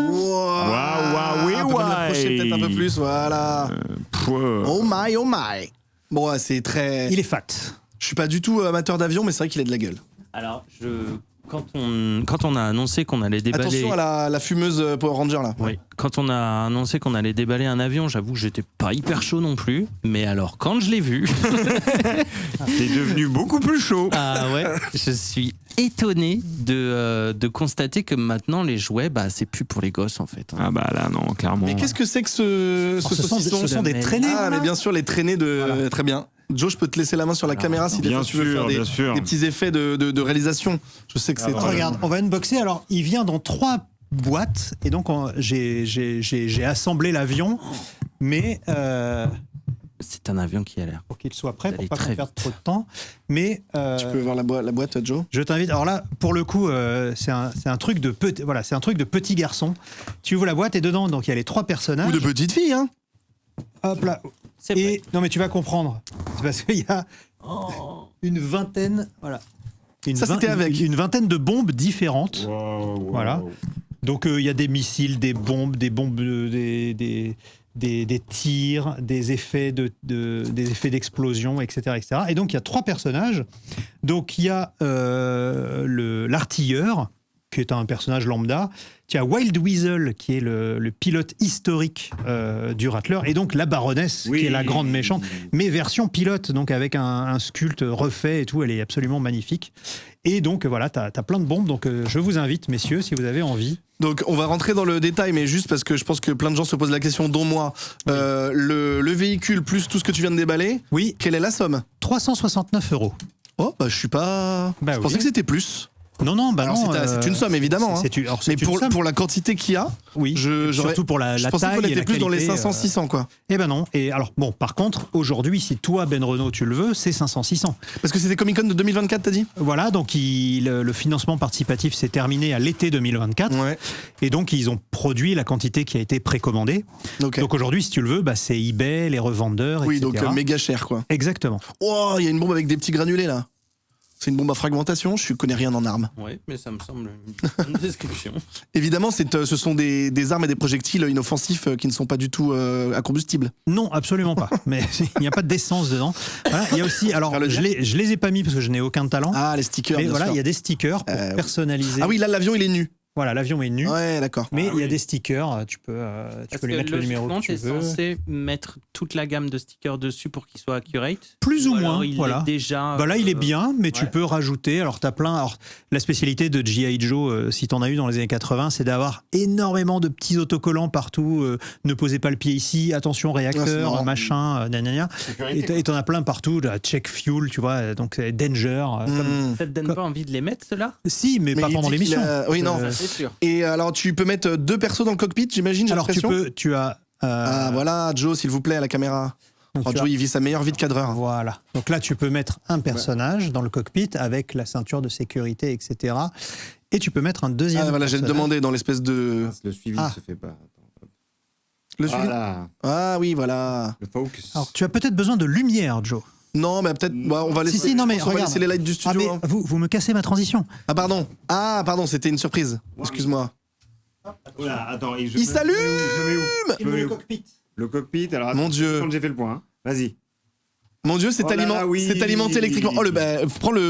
Waouh, oui, On peut même l'approcher peut-être un peu plus, voilà. Oh my. Bon, c'est très... Il est fat. Je suis pas du tout amateur d'avion, mais c'est vrai qu'il a de la gueule. Alors, quand on a annoncé qu'on allait déballer... Attention à la fumeuse Power Ranger, là. Oui, quand on a annoncé qu'on allait déballer un avion, j'avoue que j'étais pas hyper chaud non plus. Mais alors, quand je l'ai vu... T'es devenu beaucoup plus chaud. Ah ouais, je suis étonné de constater que maintenant les jouets, c'est plus pour les gosses en fait. Ah bah là, non, clairement. Mais qu'est-ce que c'est que ce saucisson Ce sont des traînées. Ah, voilà. mais bien sûr, les traînées de... Voilà. Très bien. Joe, je peux te laisser la main sur la caméra si des bien fois tu veux sûr, faire bien sûr. des petits effets de réalisation. Je sais que c'est... Regarde, on va unboxer. Alors, il vient dans 3 boîtes. Et donc, j'ai assemblé l'avion. Mais C'est un avion qui a l'air. pour qu'il soit prêt, pour Allez, pas très qu'on perde trop de temps. Mais Tu peux voir la boîte, Joe. je t'invite. Alors là, pour le coup, c'est un truc de c'est un truc de petit garçon. Tu ouvres la boîte et dedans, donc il y a les 3 personnages. Ou de petite fille, hein. Hop là. C'est vrai. Et non, mais tu vas comprendre. C'est parce qu'il y a une vingtaine. Voilà. Ça, c'était avec. Une vingtaine de bombes différentes. Voilà. Donc il y a des missiles, des bombes, des tirs, des effets d'explosion, etc., etc. Et donc il y a 3 personnages. Donc il y a l'artilleur, qui est un personnage lambda. Tu as Wild Weasel, qui est le pilote historique du Rattler, et donc la baronesse, qui est la grande méchante, mais version pilote, donc avec un sculpte refait et tout, elle est absolument magnifique. Et donc voilà, t'as plein de bombes, donc je vous invite, messieurs, si vous avez envie. Donc on va rentrer dans le détail, mais juste parce que je pense que plein de gens se posent la question, dont moi. Le véhicule plus tout ce que tu viens de déballer, Oui, quelle est la somme? 369 €. Oh, bah je suis pas... Bah je oui. pensais que c'était plus. Non, Alors, non. c'est une somme, évidemment. Hein. Mais pour la quantité qu'il y a, oui, j'aurais- surtout pour la je taille. pensais qu'on et était la plus dans les qualité, 500-600, quoi. Eh ben non. Et alors, bon, par contre, aujourd'hui, si toi, Ben Renault, tu le veux, c'est 500-600. Parce que c'était Comic-Con de 2024, t'as dit? Voilà, donc le financement participatif s'est terminé à l'été 2024. Ouais. Et donc, ils ont produit la quantité qui a été précommandée. Ok. Donc aujourd'hui, si tu le veux, bah, c'est eBay, les revendeurs, Oui, etc. donc méga cher, quoi. Exactement. Oh, il y a une bombe avec des petits granulés, là. C'est une bombe à fragmentation, je connais rien en armes. Ouais, mais ça me semble une bonne description. Évidemment, ce sont des armes et des projectiles inoffensifs qui ne sont pas du tout à combustible. Non, absolument pas. Mais il n'y a pas d'essence dedans. Voilà, il y a aussi, alors Faire le je les ai pas mis parce que je n'ai aucun talent. Ah, les stickers, mais bien voilà, sûr. il y a des stickers pour Oui. personnaliser. Ah oui, là, l'avion, il est nu. Voilà, l'avion est nu. Ouais, d'accord. Mais il y a des stickers, tu peux lui mettre le numéro que tu tu es veux. censé mettre toute la gamme de stickers dessus pour qu'il soit accurate. Plus ou alors moins, il voilà. est déjà. Bah là, il est bien, mais tu ouais. peux rajouter. Alors, t'as plein. Alors, la spécialité de G.I. Joe, si t'en as eu dans les années 80, c'est d'avoir énormément de petits autocollants partout. Ne posez pas le pied ici, attention Ah, c'est réacteur, marrant. machin, nanana. Et t'en as plein partout. Là, check fuel, tu vois, donc Danger. Hmm. Ça te donne pas envie de les mettre, ceux-là? Si, mais pas il pendant dit qu'il l'émission. a- Oui, non. Ça, c'est sûr. Et alors, tu peux mettre 2 persos dans le cockpit, j'imagine, j'ai Alors, l'impression. tu as. Ah, voilà, Joe, s'il vous plaît, à la caméra. donc, Oh, tu as- Joe, il vit sa meilleure vie de cadreur. Voilà. Donc là, tu peux mettre un personnage dans le cockpit avec la ceinture de sécurité, etc. Et tu peux mettre un deuxième. Ah, voilà, j'ai personnage. demandé dans l'espèce de. Le suivi Ah. ne se fait pas. Le suivi. Voilà, Ah oui, voilà. le focus. Alors, tu as peut-être besoin de lumière, Joe. Non, mais peut-être. Bah, on va laisser. Si, non, mais je pense qu'on va regarde. laisser les lights du Ah, studio. mais hein. vous me cassez ma transition. Ah, pardon. Ah, pardon, c'était une surprise. Excuse-moi. Oula, attends, Il s'allume. Je me mets où cockpit. Le cockpit, alors Mon attends, Dieu. quand j'ai fait le point, hein. Vas-y. Mon Dieu, c'est Oh là là, oui. alimenté électriquement. Oh,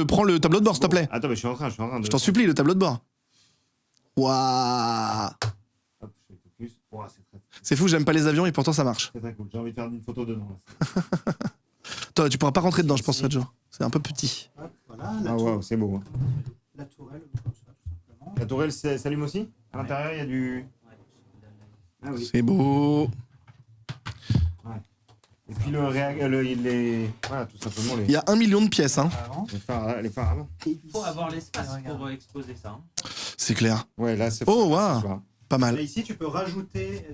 prends le tableau de bord, s'il te plaît. Attends, mais je suis en train de. Je t'en supplie, le tableau de bord. Waouh. Hop, je fais le focus. Ouah, c'est très, C'est fou, j'aime pas les avions et pourtant ça marche. très cool. J'ai envie de faire une photo dedans. Là. Toi, tu pourras pas rentrer dedans, je pense, Joe. C'est un peu petit. Voilà, Ah, waouh, c'est beau. Hein. la tourelle, comme ça, tout simplement. La tourelle s'allume aussi. À l'intérieur, il y a du. Ah oui. C'est beau. Et puis voilà, tout simplement Il y a 1 million de pièces, hein. Avant. les phares avant. Il faut avoir l'espace pour exposer ça. C'est clair. Ouais, là, c'est. Oh, waouh. Wow. Pas Là, mal. ici, tu peux rajouter.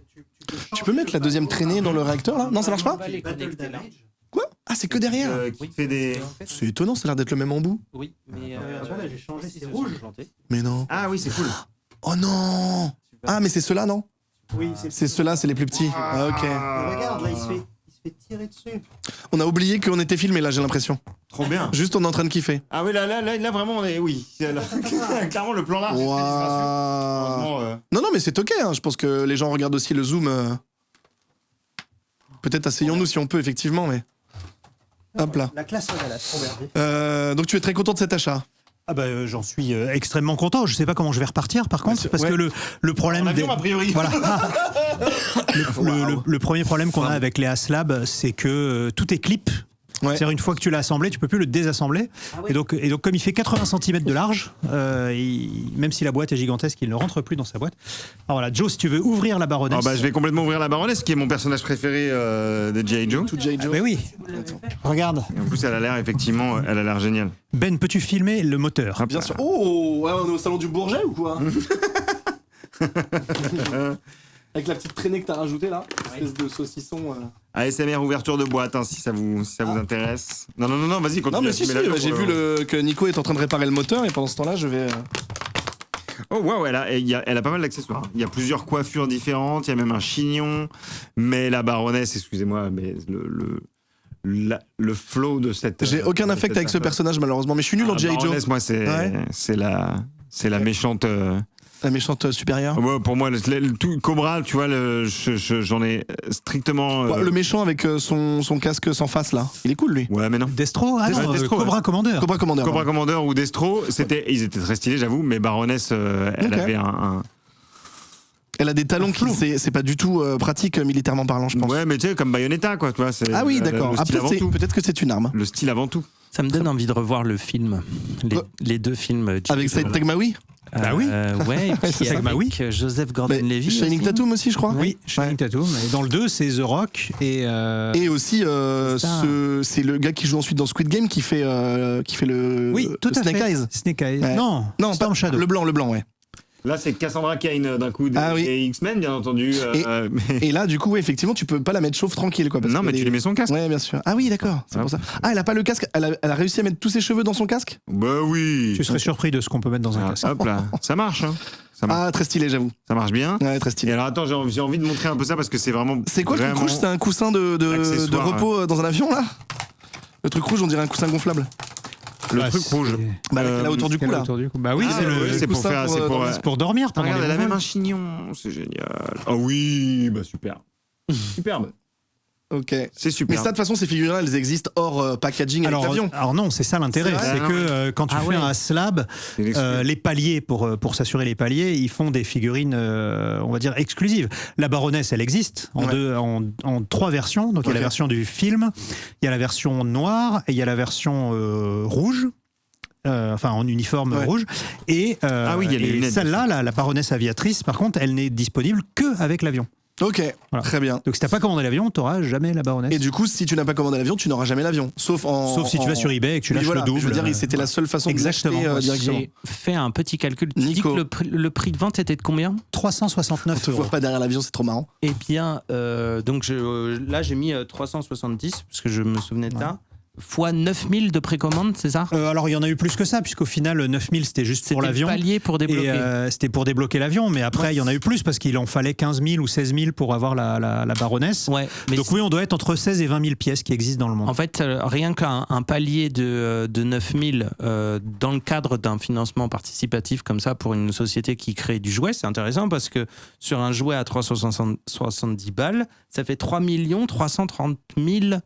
Tu peux mettre la deuxième traînée dans le réacteur, là? Non, ça marche pas? On va les connecter là. Quoi? Ah, c'est que derrière. Qui fait des. En fait, C'est étonnant, ça a l'air d'être le même embout. oui, mais Voilà, j'ai changé, si c'est se rouge. sont plantés. Mais non. Ah oui, c'est cool. Oh non. Ah, mais c'est ceux-là, non? Oui, C'est ceux-là, c'est les plus petits. Ah, ok. Regarde, là, il se fait tirer dessus. On a oublié qu'on était filmé, là, j'ai l'impression. Trop bien. Juste, on est en train de kiffer. Ah oui, là vraiment, on est. Oui. Clairement, le plan large. Waouh. Heureusement, Non, non, mais c'est ok. Hein. Je pense que les gens regardent aussi le zoom. Peut-être asseyons-nous si on peut, effectivement, mais. Hop là. La classe Regalas. Donc tu es très content de cet achat. Ah bah, j'en suis extrêmement content. Je sais pas comment je vais repartir par contre, parce ouais. que le problème En avion, a priori. voilà. Le premier problème qu'on a avec les Aslab, c'est que tout est clip. Ouais. C'est-à-dire une fois que tu l'as assemblé, tu peux plus le désassembler. Et donc comme il fait 80 cm de large, même si la boîte est gigantesque, il ne rentre plus dans sa boîte. Alors voilà, Joe, si tu veux ouvrir la baronesse. Ah bah, je vais complètement ouvrir la baronesse, qui est mon personnage préféré de G.I. Joe. Tout J. Joe. Mais oui. Regarde. Et en plus, elle a l'air effectivement, elle a l'air géniale. Ben, peux-tu filmer le moteur? Bien sûr. Oh, ouais, on est au salon du Bourget ou quoi? Avec la petite traînée que t'as rajoutée là, espèce de saucisson. ASMR ouverture de boîte, hein, si ça vous intéresse. Non, vas-y, continue. Non mais à si, filmer l'avion j'ai pour vu que Nico est en train de réparer le moteur et pendant ce temps-là, je vais. Oh waouh, elle a pas mal d'accessoires. Il y a plusieurs coiffures différentes, il y a même un chignon. Mais la baronesse, excusez-moi, mais le flow de cette. J'ai aucun affect avec ce personnage malheureusement, mais je suis nul en G.I. Joe. Baronesse, moi, c'est Ouais. la méchante. La méchante supérieure. Ouais, pour moi, tout Cobra, tu vois, j'en ai strictement. Le méchant avec son casque sans face là, il est cool lui. Ouais, mais non. Destro, Destro, Cobra Commander. Cobra Commander. Cobra Commander ou Destro, ils étaient très stylés, j'avoue, mais Baroness, elle Ok. avait un. Elle a des talons c'est pas du tout pratique militairement parlant, je pense. Ouais, mais tu sais, comme Bayonetta, quoi. Tu vois, Ah oui, d'accord. Le style avant tout. Peut-être que c'est une arme. Le style avant tout. Ça me donne envie de revoir le film, les deux films. Avec Saïd Taghmaoui. Bah oui. Ouais, et puis C'est avec Taghmaoui. Joseph Gordon-Levitt. Shining aussi. Tatum aussi, je crois. Oui, Shining Tatum. Et dans le 2, c'est The Rock et aussi, ça. c'est le gars qui joue ensuite dans Squid Game qui fait le oui, tout à Snake fait. Eyes. Snake Eyes. Ouais. Non, Non, Storm pas Shadow. le blanc, ouais. Là, c'est Cassandra Cain d'un coup Ah oui. et X-Men, bien entendu. Et là, du coup, ouais, effectivement, tu peux pas la mettre chauve tranquille, quoi. Parce Non, que mais tu lui mets son casque. Ouais, bien sûr. Ah oui, d'accord. C'est pour ça. Ah, elle a pas le casque. Elle a réussi à mettre tous ses cheveux dans son casque. Bah oui. Tu serais surpris de ce qu'on peut mettre dans un casque. Hop là, ça marche. Hein. Ça marche. Ah, très stylé, j'avoue. Ça marche bien. Ouais, très Et stylé. alors attends, j'ai envie de montrer un peu ça parce que c'est vraiment. C'est quoi le truc vraiment- rouge? C'est un coussin de accessoire, repos dans un avion, là? Le truc rouge, on dirait un coussin gonflable. Le Ah, truc c'est- rouge. Bah, là, autour du cou, là. Autour du cou. Bah oui, Ah, c'est ouais, le c'est pour coussin faire. pour, C'est pour. dormir. c'est pour dormir pendant Regarde, les elle a même vols. un chignon. C'est génial. Ah oui, bah super. Superbe. Ok. C'est Mais super. ça, de toute façon, ces figurines, elles existent hors packaging avec l'avion. Alors non, c'est ça l'intérêt. C'est vrai. C'est Ah que ouais. quand tu Ah fais ouais. un slab, C'est l'exclu. les paliers, pour s'assurer les paliers, ils font des figurines, on va dire, exclusives. La Baroness, elle existe en, Ouais. en 3 versions. Donc il y a la Ok. version du film, il y a la version noire et il y a la version rouge. Enfin, en uniforme Ouais. rouge. Et, Ah oui, il y a les et lunettes, celle-là, la Baroness aviatrice, par contre, elle n'est disponible que avec l'avion. Ok, Voilà. très bien. Donc si t'as pas commandé l'avion, t'auras jamais la Baroness. Et du coup, si tu n'as pas commandé l'avion, tu n'auras jamais l'avion. Sauf Sauf si tu vas sur eBay et que tu Oui, lâches voilà. le double. Je veux dire, c'était la seule façon Exactement. de l'acheter directement. J'ai fait un petit calcul. Tu dis Nico. que le prix de vente était de combien? 369 On te euros. voit pas derrière l'avion, c'est trop marrant. Eh bien, donc là, j'ai mis 370, parce que je me souvenais de ça, fois 9000 de précommande, c'est ça? Alors il y en a eu plus que ça, puisqu'au final 9000 c'était juste pour C'était le l'avion. palier pour débloquer. Et c'était pour débloquer l'avion, mais après il y en a eu plus parce qu'il en fallait 15 000 ou 16 000 pour avoir la Baroness. Ouais, mais Donc oui, on doit être entre 16 et 20 000 pièces qui existent dans le monde. en fait, rien qu'un palier de 9000 dans le cadre d'un financement participatif comme ça pour une société qui crée du jouet, c'est intéressant parce que sur un jouet à 370 balles, ça fait 3 330 000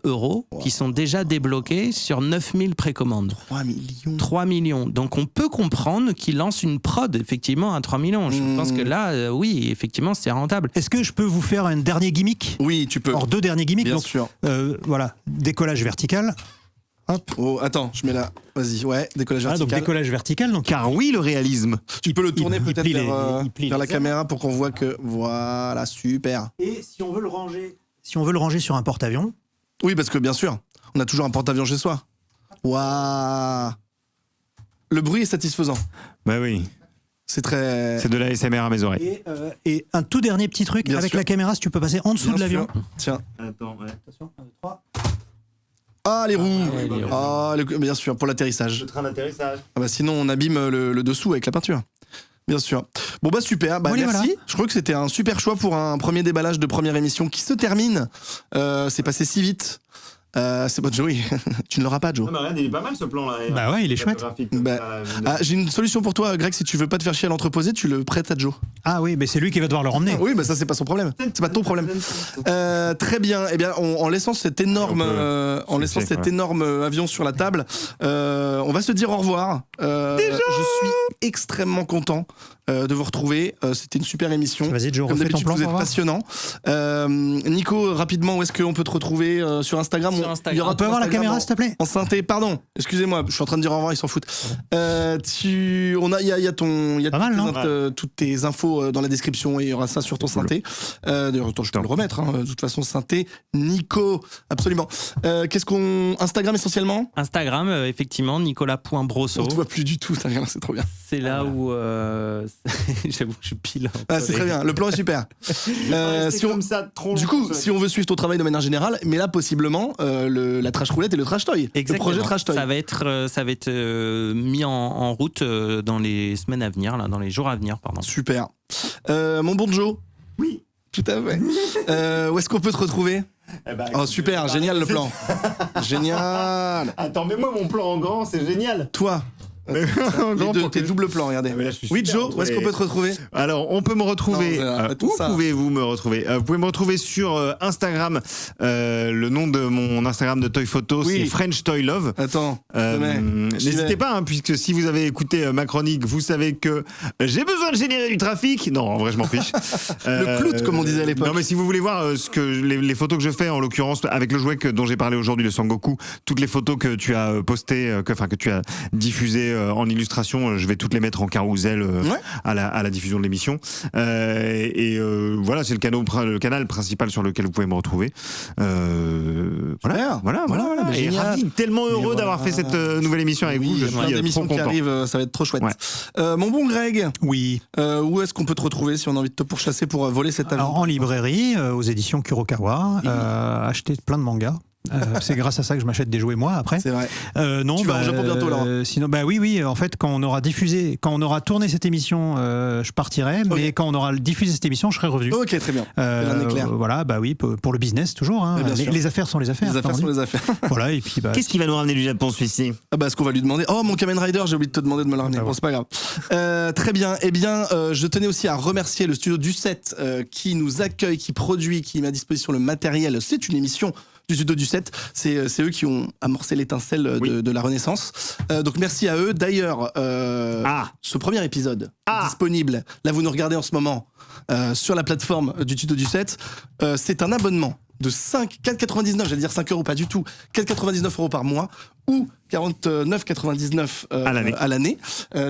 euros qui sont déjà débloqués sur 9000 précommandes. 3 millions. 3 millions. Donc on peut comprendre qu'il lance une prod effectivement à 3 millions. Je pense que là, oui, effectivement, c'est rentable. Est-ce que je peux vous faire un dernier gimmick? Oui, tu peux. Alors 2 derniers gimmicks. Bien Donc, sûr. voilà, décollage vertical. Hop. Oh, attends, je mets là. Vas-y, ouais, décollage Voilà, donc vertical. décollage vertical. Donc Car oui, le réalisme. Tu peux le tourner il peut-être plie vers, il plie vers la les ailes. caméra pour qu'on voit que. Voilà, super. Et si on veut le ranger sur un porte-avions. Oui, parce que bien sûr, on a toujours un porte-avions chez soi. Waouh. Le bruit est satisfaisant. Bah oui. C'est très. C'est de la SMR à mes oreilles. Et un tout dernier petit truc Bien avec sûr. la caméra, si tu peux passer en dessous Bien de l'avion. sûr. Tiens. Attends, ouais. Attention, 1, 2, 3. Ah, les roues. ouais, les roues. Ah, bien sûr, pour l'atterrissage. train d'atterrissage. Ah bah sinon, on abîme le dessous avec la peinture. Bien sûr. Bon bah super, bah Bon, allez, merci. voilà. Je crois que c'était un super choix pour un premier déballage de première émission qui se termine. C'est passé si vite. C'est bon, Joey. Tu ne l'auras pas, Joe. Non, mais regarde, il est pas mal ce plan là. Bah ouais, il est chouette. Bah, Ah, j'ai une solution pour toi, Greg. Si tu veux pas te faire chier à l'entreposer, tu le prêtes à Joe. Ah oui, mais c'est lui qui va devoir le remmener. Oui, bah ça c'est pas son problème. C'est pas ton problème. Très bien. Eh bien, en laissant cet énorme, avion sur la table, on va se dire au revoir. Je suis extrêmement content de vous retrouver. C'était une super émission. Vas-y, Joe, Comme refais ton d'habitude, plan. vous êtes pour voir. passionnant. Nico, rapidement, où est-ce qu'on peut te retrouver sur Instagram? Sur Instagram. Il y aura On peut ton avoir la Instagram caméra, s'il te plaît? en synthé, pardon, excusez-moi, je suis en train de dire au revoir, ils s'en foutent. Il y a Pas mal, non toutes tes infos dans la description et il y aura ça sur ton synthé. D'ailleurs, attends, je peux le remettre, hein, de toute façon, synthé, Nico, absolument. Instagram essentiellement? Instagram, effectivement, Nicolas.brosso. On te voit plus du tout, ça vient, c'est trop bien. C'est là où j'avoue que je pile. Ah, c'est très bien, le plan est super. Du coup, si on veut suivre ton travail de manière générale, mais là, possiblement, la trash roulette et le trash toy. Exactement. Le projet trash toy. Ça va être mis en route dans les semaines à venir, là, dans les jours à venir, pardon. Super. Mon bon Joe. Oui. Tout à fait. Où est-ce qu'on peut te retrouver? Oh super, génial le plan. Génial. Attends, mets-moi mon plan en grand, c'est génial. Toi, Tes doubles plans, regardez. Mais là, je suis Oui, super Joe, où est-ce qu'on peut te retrouver? Alors, on peut me retrouver. Non, Où ça. pouvez-vous me retrouver? Vous pouvez me retrouver sur Instagram. Le nom de mon Instagram de Toy Photo, Oui. c'est French Toy Love. Attends. N'hésitez pas, hein, puisque si vous avez écouté ma chronique, vous savez que j'ai besoin de générer du trafic. Non, en vrai, je m'en fiche. Le clout, comme on disait à l'époque. Non, mais si vous voulez voir les photos que je fais, en l'occurrence, avec le jouet dont j'ai parlé aujourd'hui, le Sangoku, toutes les photos que tu as postées, que tu as diffusées en illustration, je vais toutes les mettre en carrousel à la diffusion de l'émission. Voilà, c'est le canal principal sur lequel vous pouvez me retrouver. Voilà. mais Et génial. ravi, tellement heureux d'avoir fait cette nouvelle émission avec vous. Je plein suis d'émissions trop qui content. arrivent, ça va être trop chouette. Ouais. Mon bon Greg, Oui. où est-ce qu'on peut te retrouver si on a envie de te pourchasser pour voler cet avion? Alors, en librairie, aux éditions Kurokawa, acheter plein de mangas. C'est grâce à ça que je m'achète des jouets moi après. C'est vrai. Non, Tu vas au Japon bientôt, là. Sinon, oui. En fait, quand on aura tourné cette émission, je partirai. Mais quand on aura diffusé cette émission, je serai revenu. Ok, très bien. L'un est clair. Voilà, pour le business toujours. Hein. Bien sûr. Les affaires sont les affaires. Les affaires sont les affaires. Voilà, et puis Qu'est-ce qui va nous ramener du Japon, celui-ci? Ce qu'on va lui demander. Oh, mon Kamen Rider, j'ai oublié de te demander de me le ramener. Bon, c'est pas grave. Très bien. Eh bien, je tenais aussi à remercier le studio du 7 qui nous accueille, qui produit, qui met à disposition le matériel. C'est une émission du studio du 7. C'est eux qui ont amorcé l'étincelle de la Renaissance. Donc merci à eux. D'ailleurs, ce premier épisode est disponible. Là, vous nous regardez en ce moment sur la plateforme du tuto du 7. C'est un abonnement de 4,99, j'allais dire 5 euros, pas du tout, 4,99 euros par mois ou 49,99 à l'année.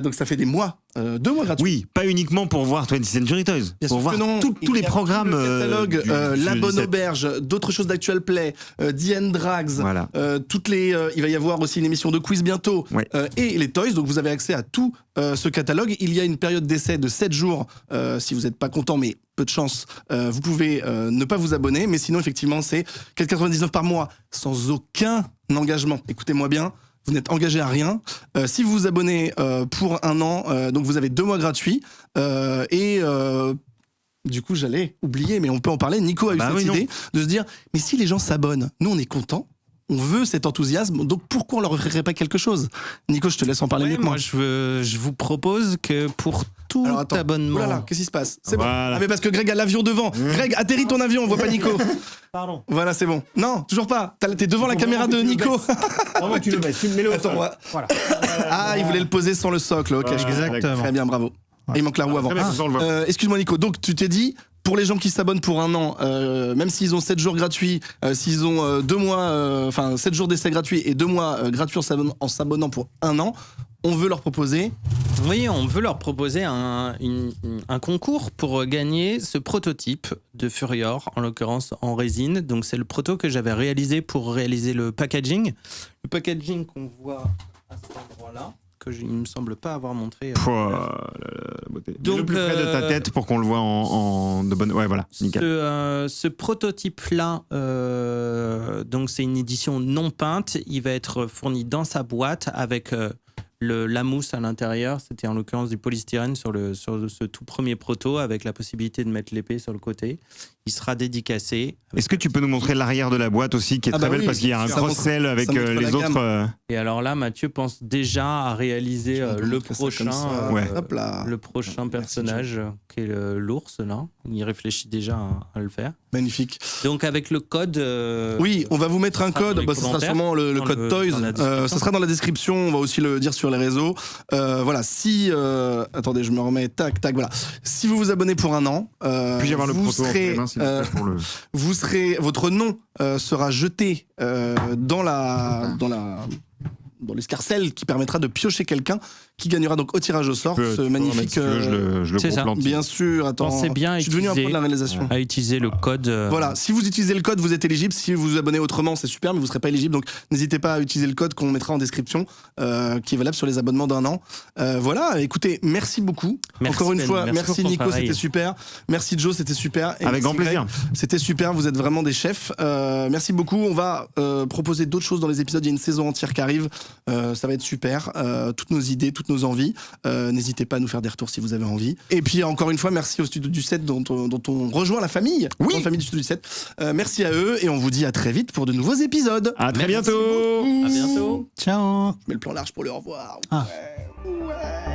Donc ça fait des mois, 2 mois gratuits. Oui, pas uniquement pour voir 20th Century Toys, Bien pour sûr voir que non. tous les programmes. Le catalogue, La Bonne 17. Auberge, d'autres choses d'Actual Play, The End Drags, Voilà. il va y avoir aussi une émission de quiz bientôt, et les Toys, donc vous avez accès à tout ce catalogue. Il y a une période d'essai de 7 jours, si vous n'êtes pas content, mais peu de chance, vous pouvez ne pas vous abonner, mais sinon effectivement c'est 4,99 par mois, sans aucun engagement. Écoutez-moi bien, vous n'êtes engagé à rien. Si vous vous abonnez pour 1 an, donc vous avez 2 mois gratuits, du coup, j'allais oublier, mais on peut en parler. Nico a eu cette idée de se dire, mais si les gens s'abonnent, nous on est contents, on veut cet enthousiasme, donc pourquoi on leur offrirait pas quelque chose? Nico, je te laisse en parler mieux que moi. Moi, je vous propose que pour tout abonnement... Voilà, qu'est-ce qui se passe? C'est bon. Voilà. Ah, mais parce que Greg a l'avion devant. Greg, atterris ton avion, on voit pas Nico. Pardon. Voilà, c'est bon. Non, toujours pas. T'es devant la caméra de Nico. Tu le mets, tu le mets le. Attends, Voilà. Ah, il voulait le poser sans le socle. Ok, Exactement. Très bien, bravo. Ouais. Il manque la roue avant. Excuse-moi Nico, donc tu t'es dit, pour les gens qui s'abonnent pour 1 an, même s'ils ont 7 jours gratuits, s'ils ont 2 mois, 7 jours d'essai gratuits et 2 mois gratuits en s'abonnant pour 1 an, on veut leur proposer... Oui, on veut leur proposer un concours pour gagner ce prototype de Furior, en l'occurrence en résine. Donc c'est le proto que j'avais réalisé pour réaliser le packaging. Le packaging qu'on voit à cet endroit-là, que il ne me semble pas avoir montré. La beauté. Donc, le plus près de ta tête pour qu'on le voit en de bonne. Ouais, voilà, nickel. Ce prototype-là, donc c'est une édition non peinte. Il va être fourni dans sa boîte avec la mousse à l'intérieur. C'était en l'occurrence du polystyrène sur ce tout premier proto, avec la possibilité de mettre l'épée sur le côté. Il sera dédicacé. Est-ce que tu peux nous montrer l'arrière de la boîte aussi, qui est très belle, parce qu'il y a un cross-sell avec les autres. Et alors là, Mathieu pense déjà à réaliser le prochain personnage, qui est l'ours, là. Il réfléchit déjà à le faire. Magnifique. Donc avec le code... oui, on va vous mettre un code, ce sera sûrement le code Toys. Ça sera dans la description, on va aussi le dire sur les réseaux. Voilà, si... attendez, je me remets, tac, voilà. Si vous vous abonnez pour 1 an, puis-je avoir le proto votre nom sera jeté dans l'escarcelle qui permettra de piocher quelqu'un qui gagnera donc au tirage au sort ce magnifique... je c'est ça. Bien sûr, attends, pensez bien je suis devenu un pro de la réalisation. À utiliser le code. Voilà, si vous utilisez le code, vous êtes éligible. Si vous vous abonnez autrement, c'est super, mais vous ne serez pas éligible. Donc n'hésitez pas à utiliser le code qu'on mettra en description, qui est valable sur les abonnements d'1 an. Voilà, écoutez, merci beaucoup. Merci encore une Ben, fois, merci Nico, pareil. c'était super. Merci Joe, c'était super. Et avec grand plaisir. C'était super, vous êtes vraiment des chefs. Merci beaucoup. On va proposer d'autres choses dans les épisodes. Il y a une saison entière qui arrive. Ça va être super. Toutes nos idées, toutes nos envies. N'hésitez pas à nous faire des retours si vous avez envie. Et puis encore une fois, merci au Studio du 7 dont on rejoint la famille. Oui. La famille du Studio du 7. Merci à eux et on vous dit à très vite pour de nouveaux épisodes. À très bientôt. À bientôt. Ciao. Je mets le plan large pour le au revoir. Ah. Ouais.